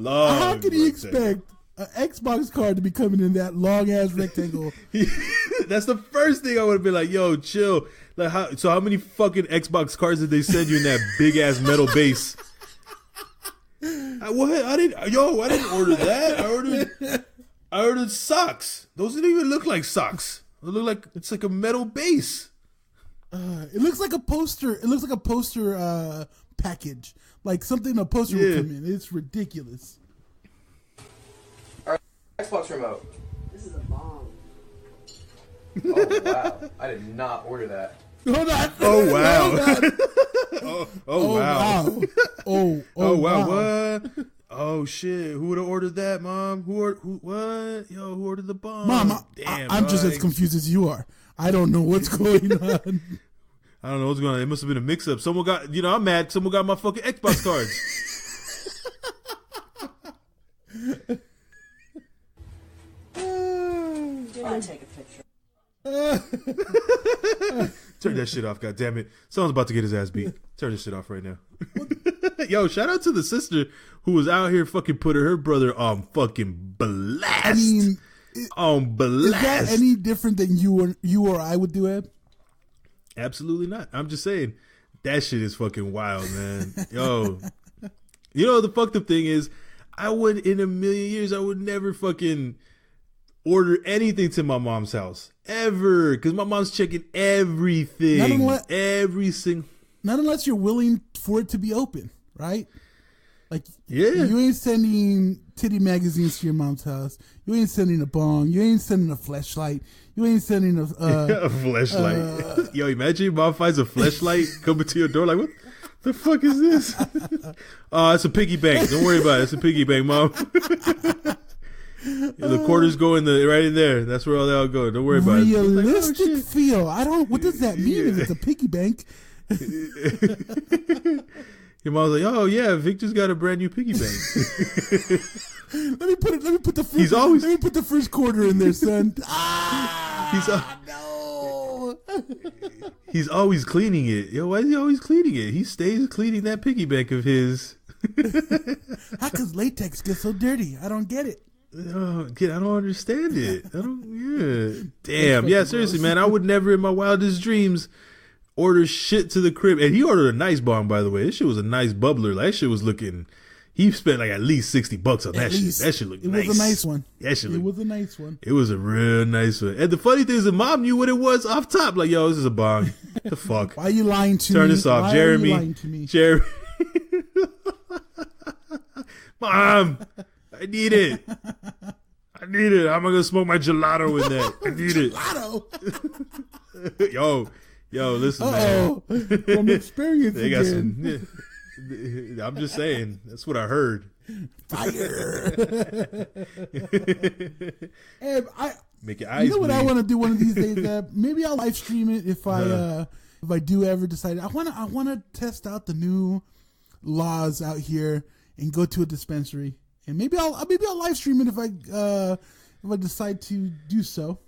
How can he expect an Xbox card to be coming in that long ass rectangle? That's the first thing I would have been like, yo, chill. Like, how many fucking Xbox cards did they send you in that big ass metal base? I didn't order that. I ordered socks. Those didn't even look like socks. They look like it's like a metal base. It looks like a poster. It looks like a poster package, like something a poster would come in. It's ridiculous. All right, Xbox remote. This is a bomb. Oh wow! I did not order that. Hold on. Oh wow. Wow. Oh wow. What? Oh shit! Who would have ordered that, Mom? Who what? Yo, who ordered the bomb? Mom, damn. I'm just as confused as you are. I don't know what's going on. I don't know what's going on. It must have been a mix-up. Someone got, I'm mad. Someone got my fucking Xbox cards. Do not take a picture. Turn that shit off, goddammit. Someone's about to get his ass beat. Turn this shit off right now. Yo, shout out to the sister who was out here fucking putting her brother on fucking blast. I mean, on blast. is that any different than you or I would do, Ed? Absolutely not. I'm just saying that shit is fucking wild, man. Yo, you know the fucked up thing is, I would in a million years I would never fucking order anything to my mom's house ever, because my mom's checking everything, every single. Not unless you're willing for it to be open, right? Like, yeah, you ain't sending titty magazines to your mom's house. You ain't sending a bong. You ain't sending a fleshlight. You ain't sending a fleshlight. Yo, imagine your mom finds a fleshlight coming to your door. Like, what the fuck is this? It's a piggy bank. Don't worry about it. It's a piggy bank, mom. The quarters go right in there. That's where they all go. Don't worry about it. Realistic feel. What does that mean if it's a piggy bank? Your mom's like, oh yeah, Victor's got a brand new piggy bank. Let me put the first. Let me put the first quarter in there, son. No. He's always cleaning it. Yo, why is he always cleaning it? He stays cleaning that piggy bank of his. How does latex get so dirty? I don't get it. I don't understand it. Damn. Yeah, seriously, man. I would never in my wildest dreams order shit to the crib. And he ordered a nice bong, by the way. This shit was a nice bubbler. Like, that shit was looking. He spent like at least $60 on that shit. That shit looked nice. It was a nice one. It was a nice one. It was a real nice one. And the funny thing is, the mom knew what it was off top. Like, yo, this is a bong. The fuck? Why are you lying to me? Turn this off, Jeremy. Why are you lying to me? Jeremy. Mom, I need it. How am I gonna smoke my gelato in that? I need it. Yo, listen, man. From experience, they got some. I'm just saying. That's what I heard. Fire. And make your eyes. You know what bleed. I want to do one of these days? Maybe I'll live stream it if I do ever decide. I want to test out the new laws out here and go to a dispensary. And maybe I'll live stream it if I decide to do so.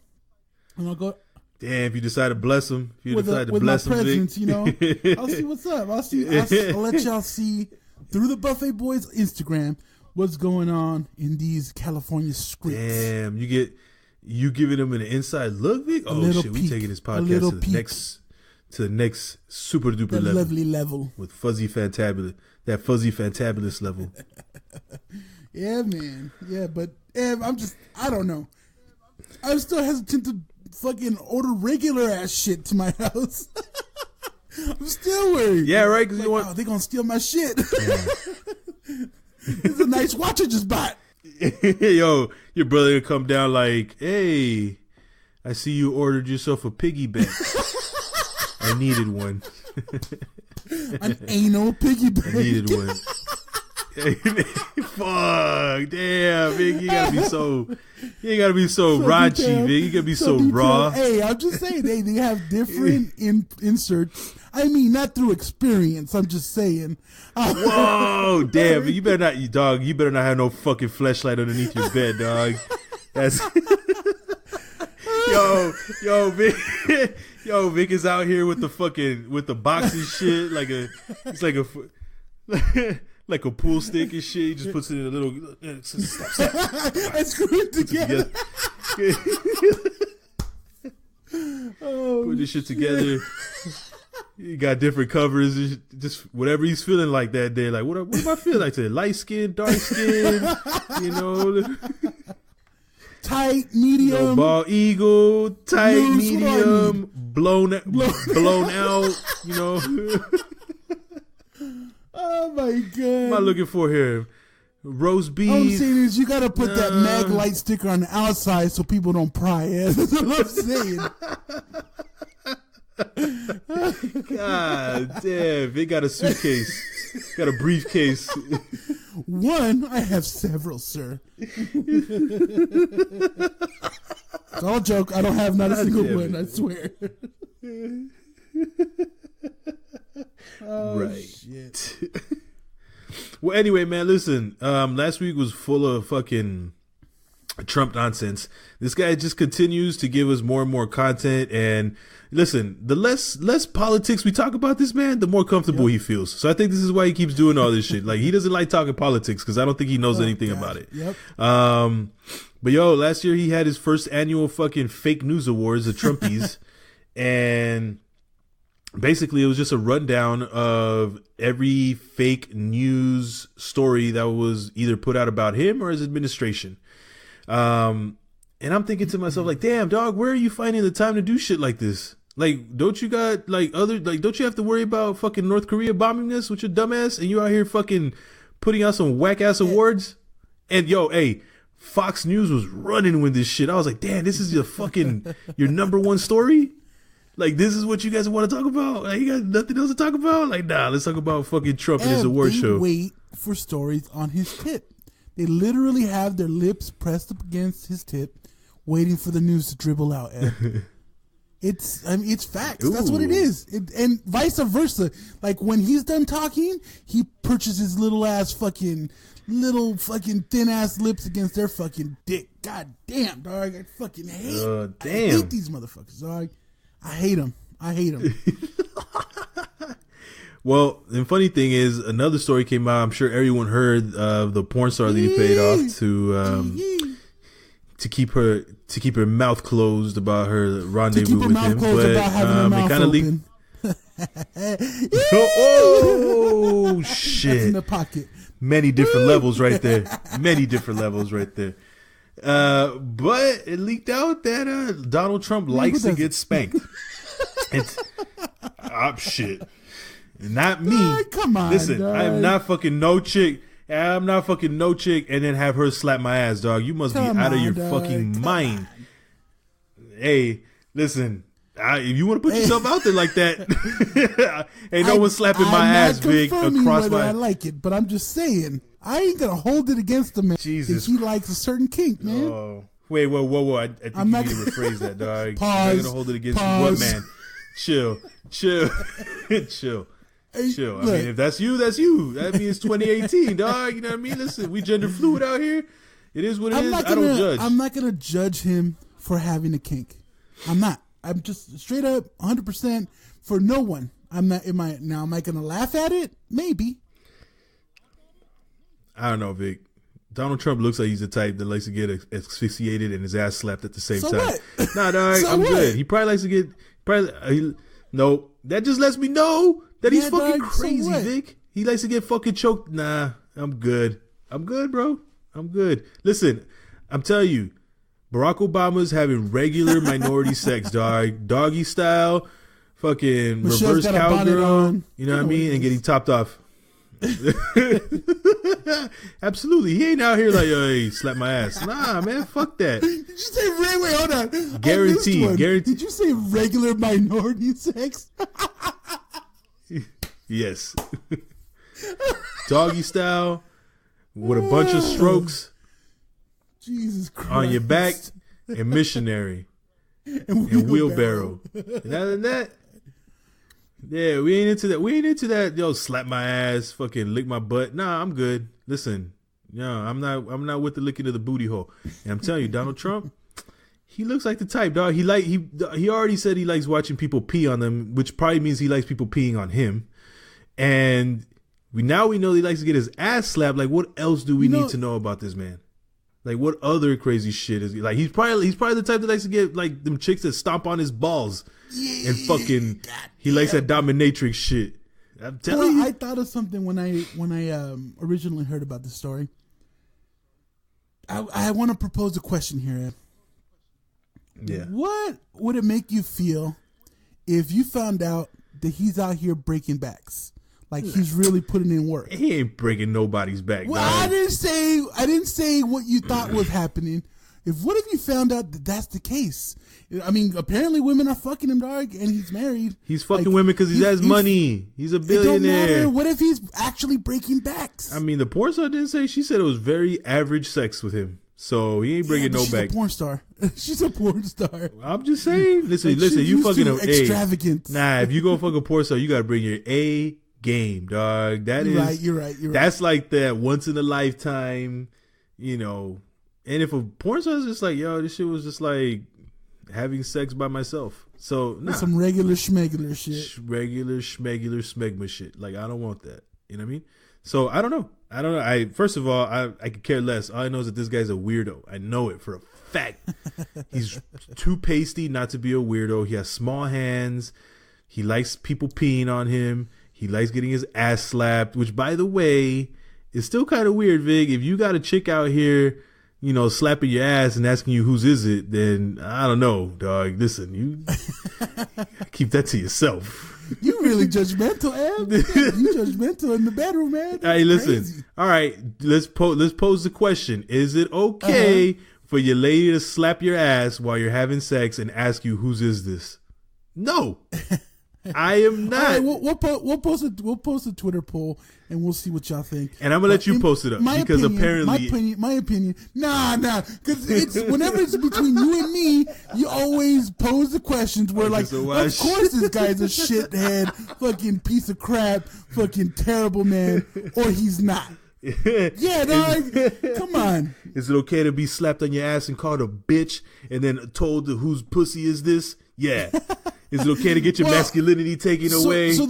And I'll go. Damn, if you decide to bless him, with my presence, you know, I'll see what's up. I'll let y'all see through the Buffet Boys Instagram what's going on in these California streets. Damn, you giving them an inside look, Vic? Oh shit, we taking this podcast to the next super duper level, lovely level with fuzzy fantabulous level. Yeah, man. Yeah, but I don't know. I'm still hesitant to fucking order regular ass shit to my house. I'm still worried. Yeah, right. Because they're gonna steal my shit. Yeah. It's a nice watch I just bought. Yo, your brother will come down like, hey, I see you ordered yourself a piggy bank. I needed one. An anal piggy bank. I needed one. Fuck, damn, Vic, you ain't gotta be so raunchy, Vic. You gotta be so raw. Hey, I'm just saying, they have different inserts. I mean, not through experience. I'm just saying. Whoa, damn, you better not, dog. You better not have no fucking fleshlight underneath your bed, dog. That's Vic. Yo, Vic is out here with the box and shit, like a pool stick and shit. He just puts it in a little. Stop. I screw it together. Put this shit together. You got different covers. Just whatever he's feeling like that day. Like, what am I feeling like today? Light skin, dark skin, you know. Tight, medium. Bald eagle, tight, loose, medium, blown out, you know. Oh my god! What am I looking for here? Roast beef. All I'm saying is you gotta put that mag light sticker on the outside so people don't pry it. That's what I'm saying. God damn! They got a suitcase, got a briefcase. One, I have several, sir. It's all a joke. I don't have not a single one. I swear. Oh, right. Shit. Well, anyway, man, listen. Last week was full of fucking Trump nonsense. This guy just continues to give us more and more content. And listen, the less politics we talk about this man, the more comfortable he feels. So I think this is why he keeps doing all this shit. Like, he doesn't like talking politics because I don't think he knows anything about it. Yep. But yo, last year he had his first annual fucking fake news awards, the Trumpies, and basically it was just a rundown of every fake news story that was either put out about him or his administration. And I'm thinking to myself, like, damn, dog, where are you finding the time to do shit like this? Like, don't you got don't you have to worry about fucking North Korea bombing us with your dumbass, and you out here fucking putting out some whack ass awards? And yo, hey, Fox News was running with this shit. I was like, damn, this is your number one story? Like, this is what you guys want to talk about? Like, you got nothing else to talk about? Like, nah, let's talk about fucking Trump and his award show. Wait for stories on his tip. They literally have their lips pressed up against his tip, waiting for the news to dribble out. It's facts. Ooh. That's what it is. And vice versa. Like, when he's done talking, he purchases little thin ass lips against their fucking dick. God damn, dog. I fucking hate. I hate these motherfuckers, dog. I hate them. Well, the funny thing is, another story came out. I'm sure everyone heard of the porn star that he paid off to keep her mouth closed about her rendezvous with him. But it kind of leaked. Oh shit! That's in the pocket. Many different levels right there. But it leaked out that Donald Trump likes to get spanked. It's shit. Not me. Come on. Listen, dog. I am not fucking no chick. I'm not fucking no chick and then have her slap my ass, dog. You must be out of your fucking mind. Hey, listen. If you want to put yourself out there like that, ain't no one slapping my ass big across my. I like it, but I'm just saying I ain't gonna hold it against the man. Jesus, if he likes a certain kink, man. Oh, wait, whoa! I think you need to rephrase that, dog. Pause. I'm not gonna hold it against you. What, man? Chill. Hey, I mean, if that's you, that's you. That means 2018, dog. You know what I mean? Listen, we gender fluid out here. It is what it is. I don't judge. I'm not gonna judge him for having a kink. I'm not. I'm just straight up 100% for no one. I'm not. Am I gonna laugh at it? Maybe. I don't know, Vic. Donald Trump looks like he's the type that likes to get asphyxiated and his ass slapped at the same time. What? Nah, dog. I'm good. He probably likes to get. No, that just lets me know that he's fucking crazy, Vic. He likes to get fucking choked. Nah, I'm good. I'm good, bro. I'm good. Listen, I'm telling you, Barack Obama's having regular minority sex, dog. Doggy style, fucking Michelle's reverse got a bonnet cowgirl. on. You know what I mean? And getting topped off. Absolutely. He ain't out here like, yo, hey, slap my ass. Nah, man, fuck that. Did you say wait, hold on. Guaranteed. Did you say regular minority sex? Yes. Doggy style with a bunch of strokes. Jesus Christ. On your back and missionary and wheelbarrow. And other than that, yeah, we ain't into that. We ain't into that. Yo, slap my ass, fucking lick my butt. Nah, I'm good. Listen, I'm not with the licking of the booty hole. And I'm telling you, Donald Trump, he looks like the type, dog. He already said he likes watching people pee on them, which probably means he likes people peeing on him. And we know he likes to get his ass slapped. Like, what else do we need to know about this man? Like, what other crazy shit is he? Like, he's probably the type that likes to get like them chicks that stomp on his balls and fucking. He likes that dominatrix shit. I'm telling you. I thought of something when I originally heard about this story. I want to propose a question here, Ed. Yeah. What would it make you feel if you found out that he's out here breaking backs? Like, he's really putting in work. He ain't breaking nobody's back. Well, dog. I didn't say what you thought was happening. What if you found out that that's the case? I mean, apparently women are fucking him, dog, and he's married. He's fucking women because he has money. He's a billionaire. It don't matter. What if he's actually breaking backs? I mean, the porn star didn't say. She said it was very average sex with him. So he ain't bringing no back. She's a porn star. She's a porn star. I'm just saying. Listen, you fucking extravagant. Nah, if you go fuck a porn star, you gotta bring your A game, dog. You're right. You're right. That's like that once in a lifetime, And if a porn star is just like, yo, this shit was just like having sex by myself. So nah. Some regular schmegular shit. Regular schmegular smegma shit. Like, I don't want that. You know what I mean? So I don't know. First of all, I could care less. All I know is that this guy's a weirdo. I know it for a fact. He's too pasty not to be a weirdo. He has small hands. He likes people peeing on him. He likes getting his ass slapped, which, by the way, is still kind of weird, Vig. If you got a chick out here, you know, slapping your ass and asking you whose is it, then I don't know, dog. Listen, you keep that to yourself. You really judgmental, Ab. You judgmental in the bedroom, man. Hey, listen. Crazy. All right, let's pose the question: is it okay for your lady to slap your ass while you're having sex and ask you whose is this? No. I am not. All right, we'll post a Twitter poll and we'll see what y'all think. And I'm gonna let you post it up because apparently my opinion. Nah, because it's whenever it's between you and me, you always pose the questions where like, of course this guy's a shithead, fucking piece of crap, fucking terrible man, or he's not. Yeah, dog. Come on. Is it okay to be slapped on your ass and called a bitch and then told whose pussy is this? Yeah. Is it okay to get your masculinity taken away? So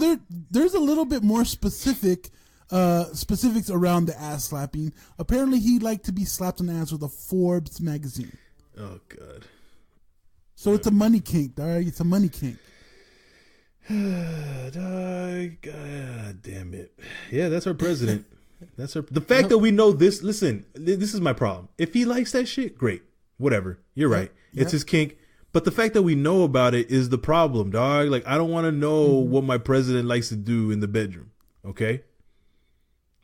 there's a little bit more specifics around the ass slapping. Apparently, he liked to be slapped on the ass with a Forbes magazine. Oh God! So it's a money kink, dog. It's a money kink. God damn it! Yeah, that's our president. That's our. The fact that we know this. Listen, this is my problem. If he likes that shit, great. Whatever. You're right. It's his kink. But the fact that we know about it is the problem, dog. Like, I don't want to know what my president likes to do in the bedroom. Okay?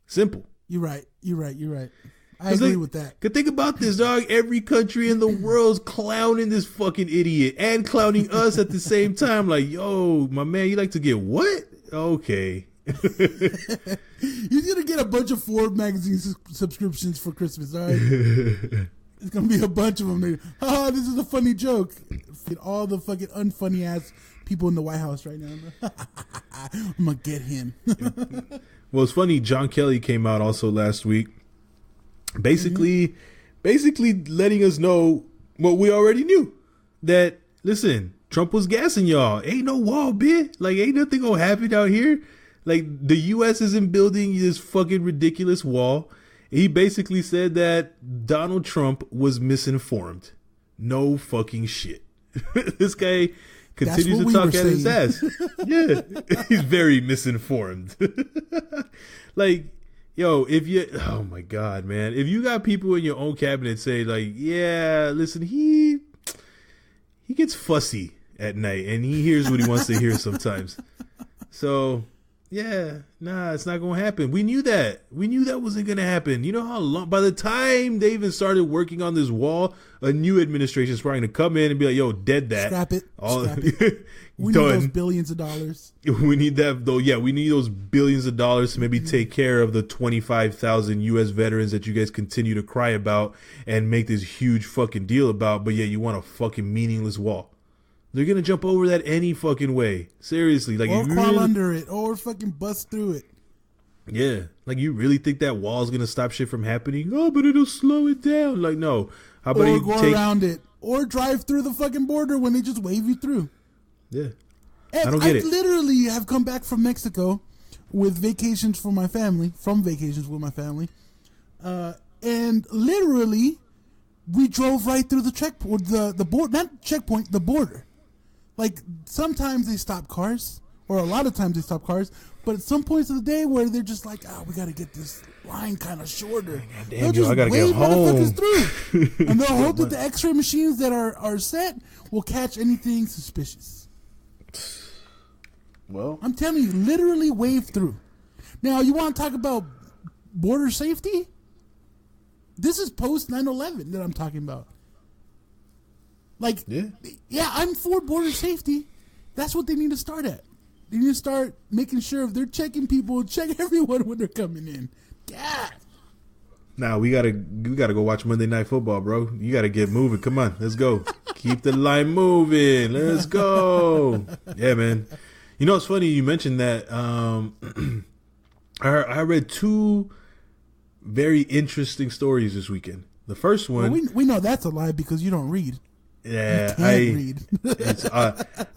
Simple. You're right. I agree with that. Cause think about this, dog. Every country in the world's clowning this fucking idiot and clowning us at the same time. Like, yo, my man, you like to get what? Okay. He's going to get a bunch of Forbes magazine subscriptions for Christmas, all right? It's going to be a bunch of them. This is a funny joke. All the fucking unfunny ass people in the White House right now. I'm going to get him. Well, it's funny. John Kelly came out also last week. Basically letting us know what we already knew. That, listen, Trump was gassing y'all. Ain't no wall, bitch. Like, ain't nothing going to happen out here. Like, the U.S. isn't building this fucking ridiculous wall. He basically said that Donald Trump was misinformed. No fucking shit. This guy continues to talk at his ass. Yeah, he's very misinformed. Like, yo, oh my God, man. If you got people in your own cabinet say like, yeah, listen, he gets fussy at night and he hears what he wants to hear sometimes. So, yeah, nah, it's not going to happen. We knew that. We knew that wasn't going to happen. You know how long, by the time they even started working on this wall, a new administration is probably going to come in and be like, yo, dead that. Scrap it. We need those billions of dollars. We need that, though. Yeah, we need those billions of dollars to maybe take care of the 25,000 U.S. veterans that you guys continue to cry about and make this huge fucking deal about. But yeah, you want a fucking meaningless wall. They're going to jump over that any fucking way. Seriously. Like, or crawl under it. Or fucking bust through it. Yeah. Like, you really think that wall is going to stop shit from happening? Oh, but it'll slow it down. Like, no. How about you go around it. Or drive through the fucking border when they just wave you through. Yeah. And I don't get it. I literally have come back from Mexico with vacations with my family. And literally, we drove right through the checkpoint. The border. Not checkpoint, the border. Like, sometimes they stop cars, or a lot of times they stop cars, but at some points of the day where they're just like, we got to get this line kind of shorter. Damn, yo, I got to get home. Through. And they'll hope that the x-ray machines that are set will catch anything suspicious. Well, I'm telling you, literally wave through. Now, you want to talk about border safety? This is post 9/11 that I'm talking about. Like, yeah, I'm for border safety. That's what they need to start at. They need to start making sure if they're checking people, check everyone when they're coming in. God. Nah, we gotta go watch Monday Night Football, bro. You gotta get moving. Come on, let's go. Keep the line moving. Let's go. Yeah, man. You know, it's funny you mentioned that. I read two very interesting stories this weekend. The first one, Well, we know that's a lie because you don't read. yeah, You can't read.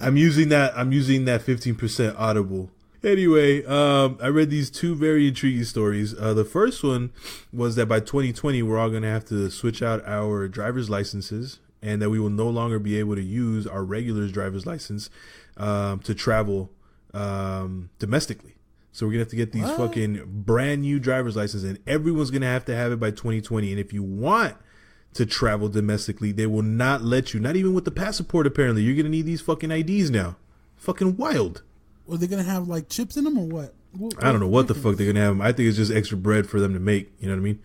I'm using that 15% Audible. Anyway, I read these two very intriguing stories. The first one was that by 2020, we're all going to have to switch out our driver's licenses, and that we will no longer be able to use our regular driver's license to travel domestically. So we're going to have to get these fucking brand new driver's licenses, and everyone's going to have it by 2020. And if you want to travel domestically, they will not let you, not even with the passport, apparently. You're going to need these fucking IDs now. Fucking wild. Are they going to have like chips in them or what? I don't know what the fuck they're going to have. I think it's just extra bread for them to make. You know what I mean?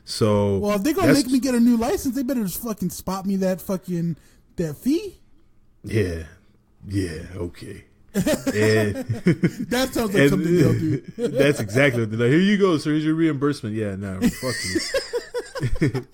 So. Well, if they're going to make me get a new license, they better just fucking spot me that fee. Yeah. Yeah. Okay. And that sounds like something they'll do. That's exactly what they're like. Here you go, sir. Here's your reimbursement. Yeah, no, fuck you.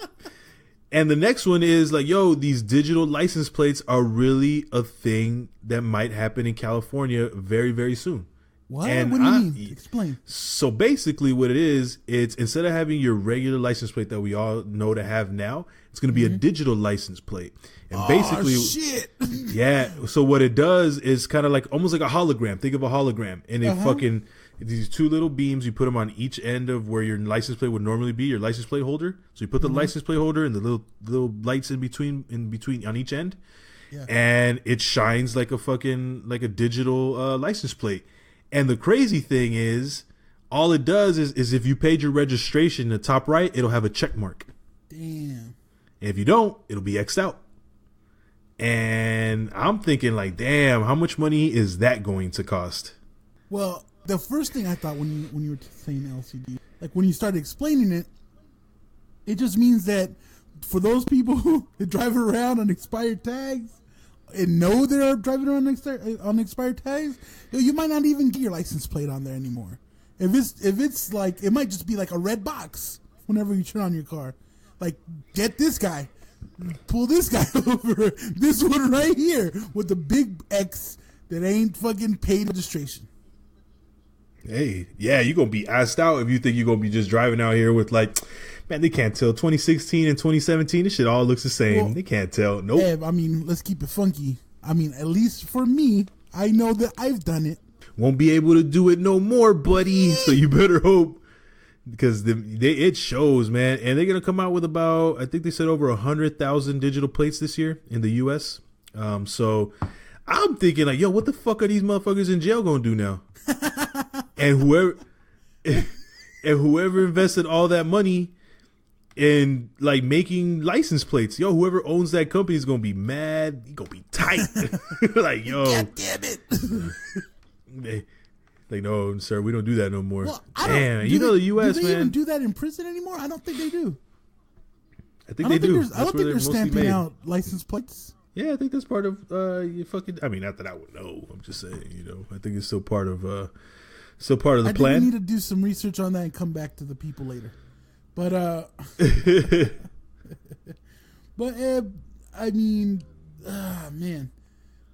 And the next one is like, yo, these digital license plates are really a thing that might happen in California very, very soon. What? And what do you mean? Explain. So basically what it is, it's instead of having your regular license plate that we all know to have now, it's going to be a digital license plate. And basically, shit. Yeah. So what it does is kind of like almost like a hologram. Think of a hologram. And it fucking, these two little beams, you put them on each end of where your license plate would normally be, your license plate holder. So you put the license plate holder and the little lights in between on each end. Yeah. And it shines like a digital license plate. And the crazy thing is, all it does is if you paid your registration, the top right, it'll have a check mark. Damn. And if you don't, it'll be X'd out. And I'm thinking like, damn, how much money is that going to cost? Well, the first thing I thought when you were saying LCD, like when you started explaining it, it just means that for those people who drive around on expired tags and know they're driving around on expired tags, you might not even get your license plate on there anymore. If it's like, it might just be like a red box whenever you turn on your car. Like, get this guy. Pull this guy over. This one right here with the big X that ain't fucking paid registration. Hey, yeah, you're going to be assed out if you think you're going to be just driving out here with like, man, they can't tell. 2016 and 2017, this shit all looks the same. Well, they can't tell. Nope. Yeah, I mean, let's keep it funky. I mean, at least for me, I know that I've done it. Won't be able to do it no more, buddy. So you better hope. Because it shows, man. And they're going to come out with about, I think they said over 100,000 digital plates this year in the U.S. So I'm thinking like, yo, what the fuck are these motherfuckers in jail going to do now? And whoever invested all that money in like making license plates, yo, whoever owns that company is going to be mad. He's going to be tight. Like, yo. God damn it. Like, no, sir, we don't do that no more. Well, damn, you know the U.S., do they man. even do that in prison anymore? I don't think they do. I think they do. I don't think they're stamping out license plates. Yeah, I think that's part of your fucking. I mean, not that I would know. I'm just saying, I think it's still part of the plan. I think we need to do some research on that and come back to the people later. But I mean, man,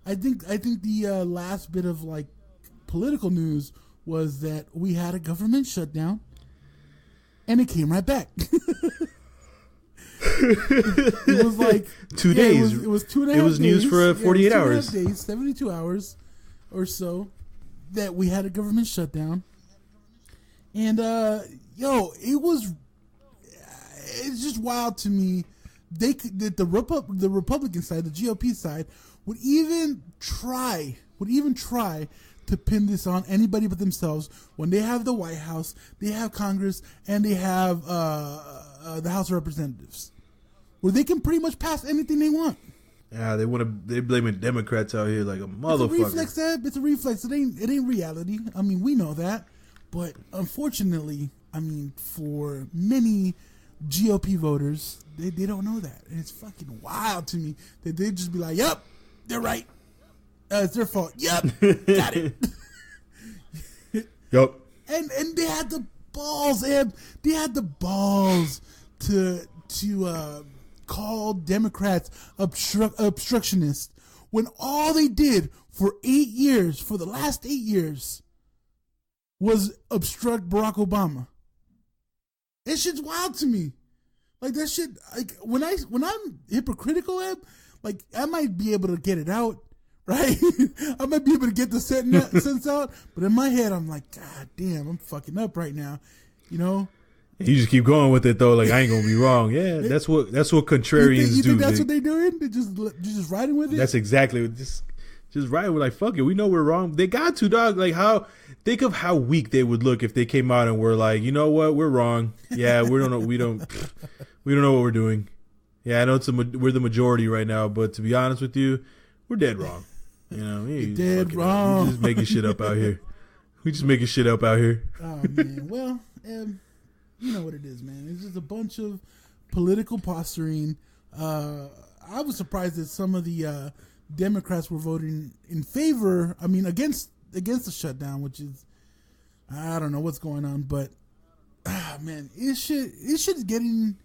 I think the last bit of like political news was that we had a government shutdown and it came right back. It was like 2 days. It was 2.5 days. It was news for 48 hours. 2.5 days, 72 hours or so that we had a government shutdown. And it's just wild to me. The Republican side, the GOP side, would even try to pin this on anybody but themselves when they have the White House, they have Congress, and they have the House of Representatives, where they can pretty much pass anything they want. Yeah, they blaming Democrats out here like a motherfucker. It's a reflex. It ain't reality. I mean, we know that, but unfortunately, I mean, for many GOP voters, they don't know that, and it's fucking wild to me that they just be like, "Yep, they're right. It's their fault. Yep, got it." Yep. And they had the balls, Eb. They had the balls to call Democrats obstructionists when all they did for the last 8 years, was obstruct Barack Obama. This shit's wild to me. Like that shit. Like when I'm hypocritical, Eb, like I might be able to get it out, right? I might be able to get the sense out, but in my head, I'm like, God damn, I'm fucking up right now, you know. You just keep going with it though, like I ain't gonna be wrong. Yeah, that's what contrarians do. You think that's what they doing? They just riding with it. That's exactly what just riding with. Like fuck it, we know we're wrong. They got to, dog. Like think of how weak they would look if they came out and were like, you know what, we're wrong. Yeah, we don't know what we're doing. Yeah, I know we're the majority right now, but to be honest with you, we're dead wrong. You know, you're dead wrong. We just making shit up out here. We just making shit up out here. Oh man, well. You know what it is, man. It's just a bunch of political posturing. I was surprised that some of the Democrats were voting in favor. I mean, against the shutdown, which is I don't know what's going on, but man, it's getting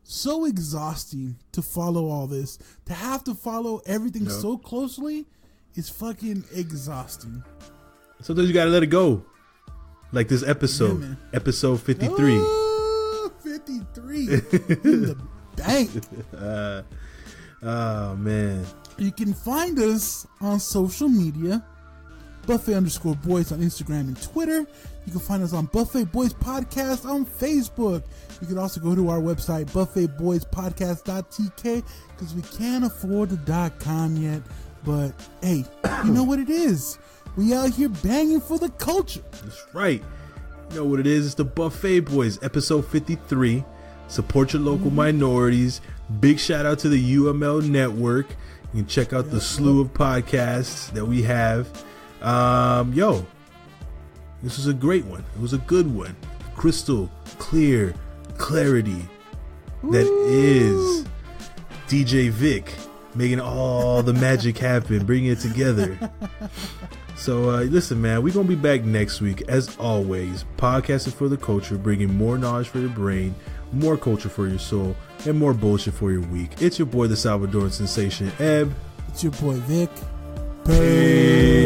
so exhausting to follow all this. To have to follow everything so closely is fucking exhausting. Sometimes you gotta let it go. Like this episode, episode 53. Oh, 53 in the bank. Oh, man. You can find us on social media, Buffet_boys on Instagram and Twitter. You can find us on Buffet Boys Podcast on Facebook. You can also go to our website, BuffetboysPodcast.tk, because we can't afford the .com yet. But, hey, you know what it is. We out here banging for the culture. That's right. You know what it is. It's the Buffet Boys, episode 53. Support your local minorities. Big shout out to the UML Network. You can check out the slew of podcasts that we have. This was a great one. It was a good one. Crystal clear clarity that is DJ Vic making all the magic happen, bringing it together. So listen, man, we're going to be back next week. As always, podcasting for the culture, bringing more knowledge for your brain, more culture for your soul, and more bullshit for your week. It's your boy, the Salvadoran sensation, Eb. It's your boy, Vic. Peace.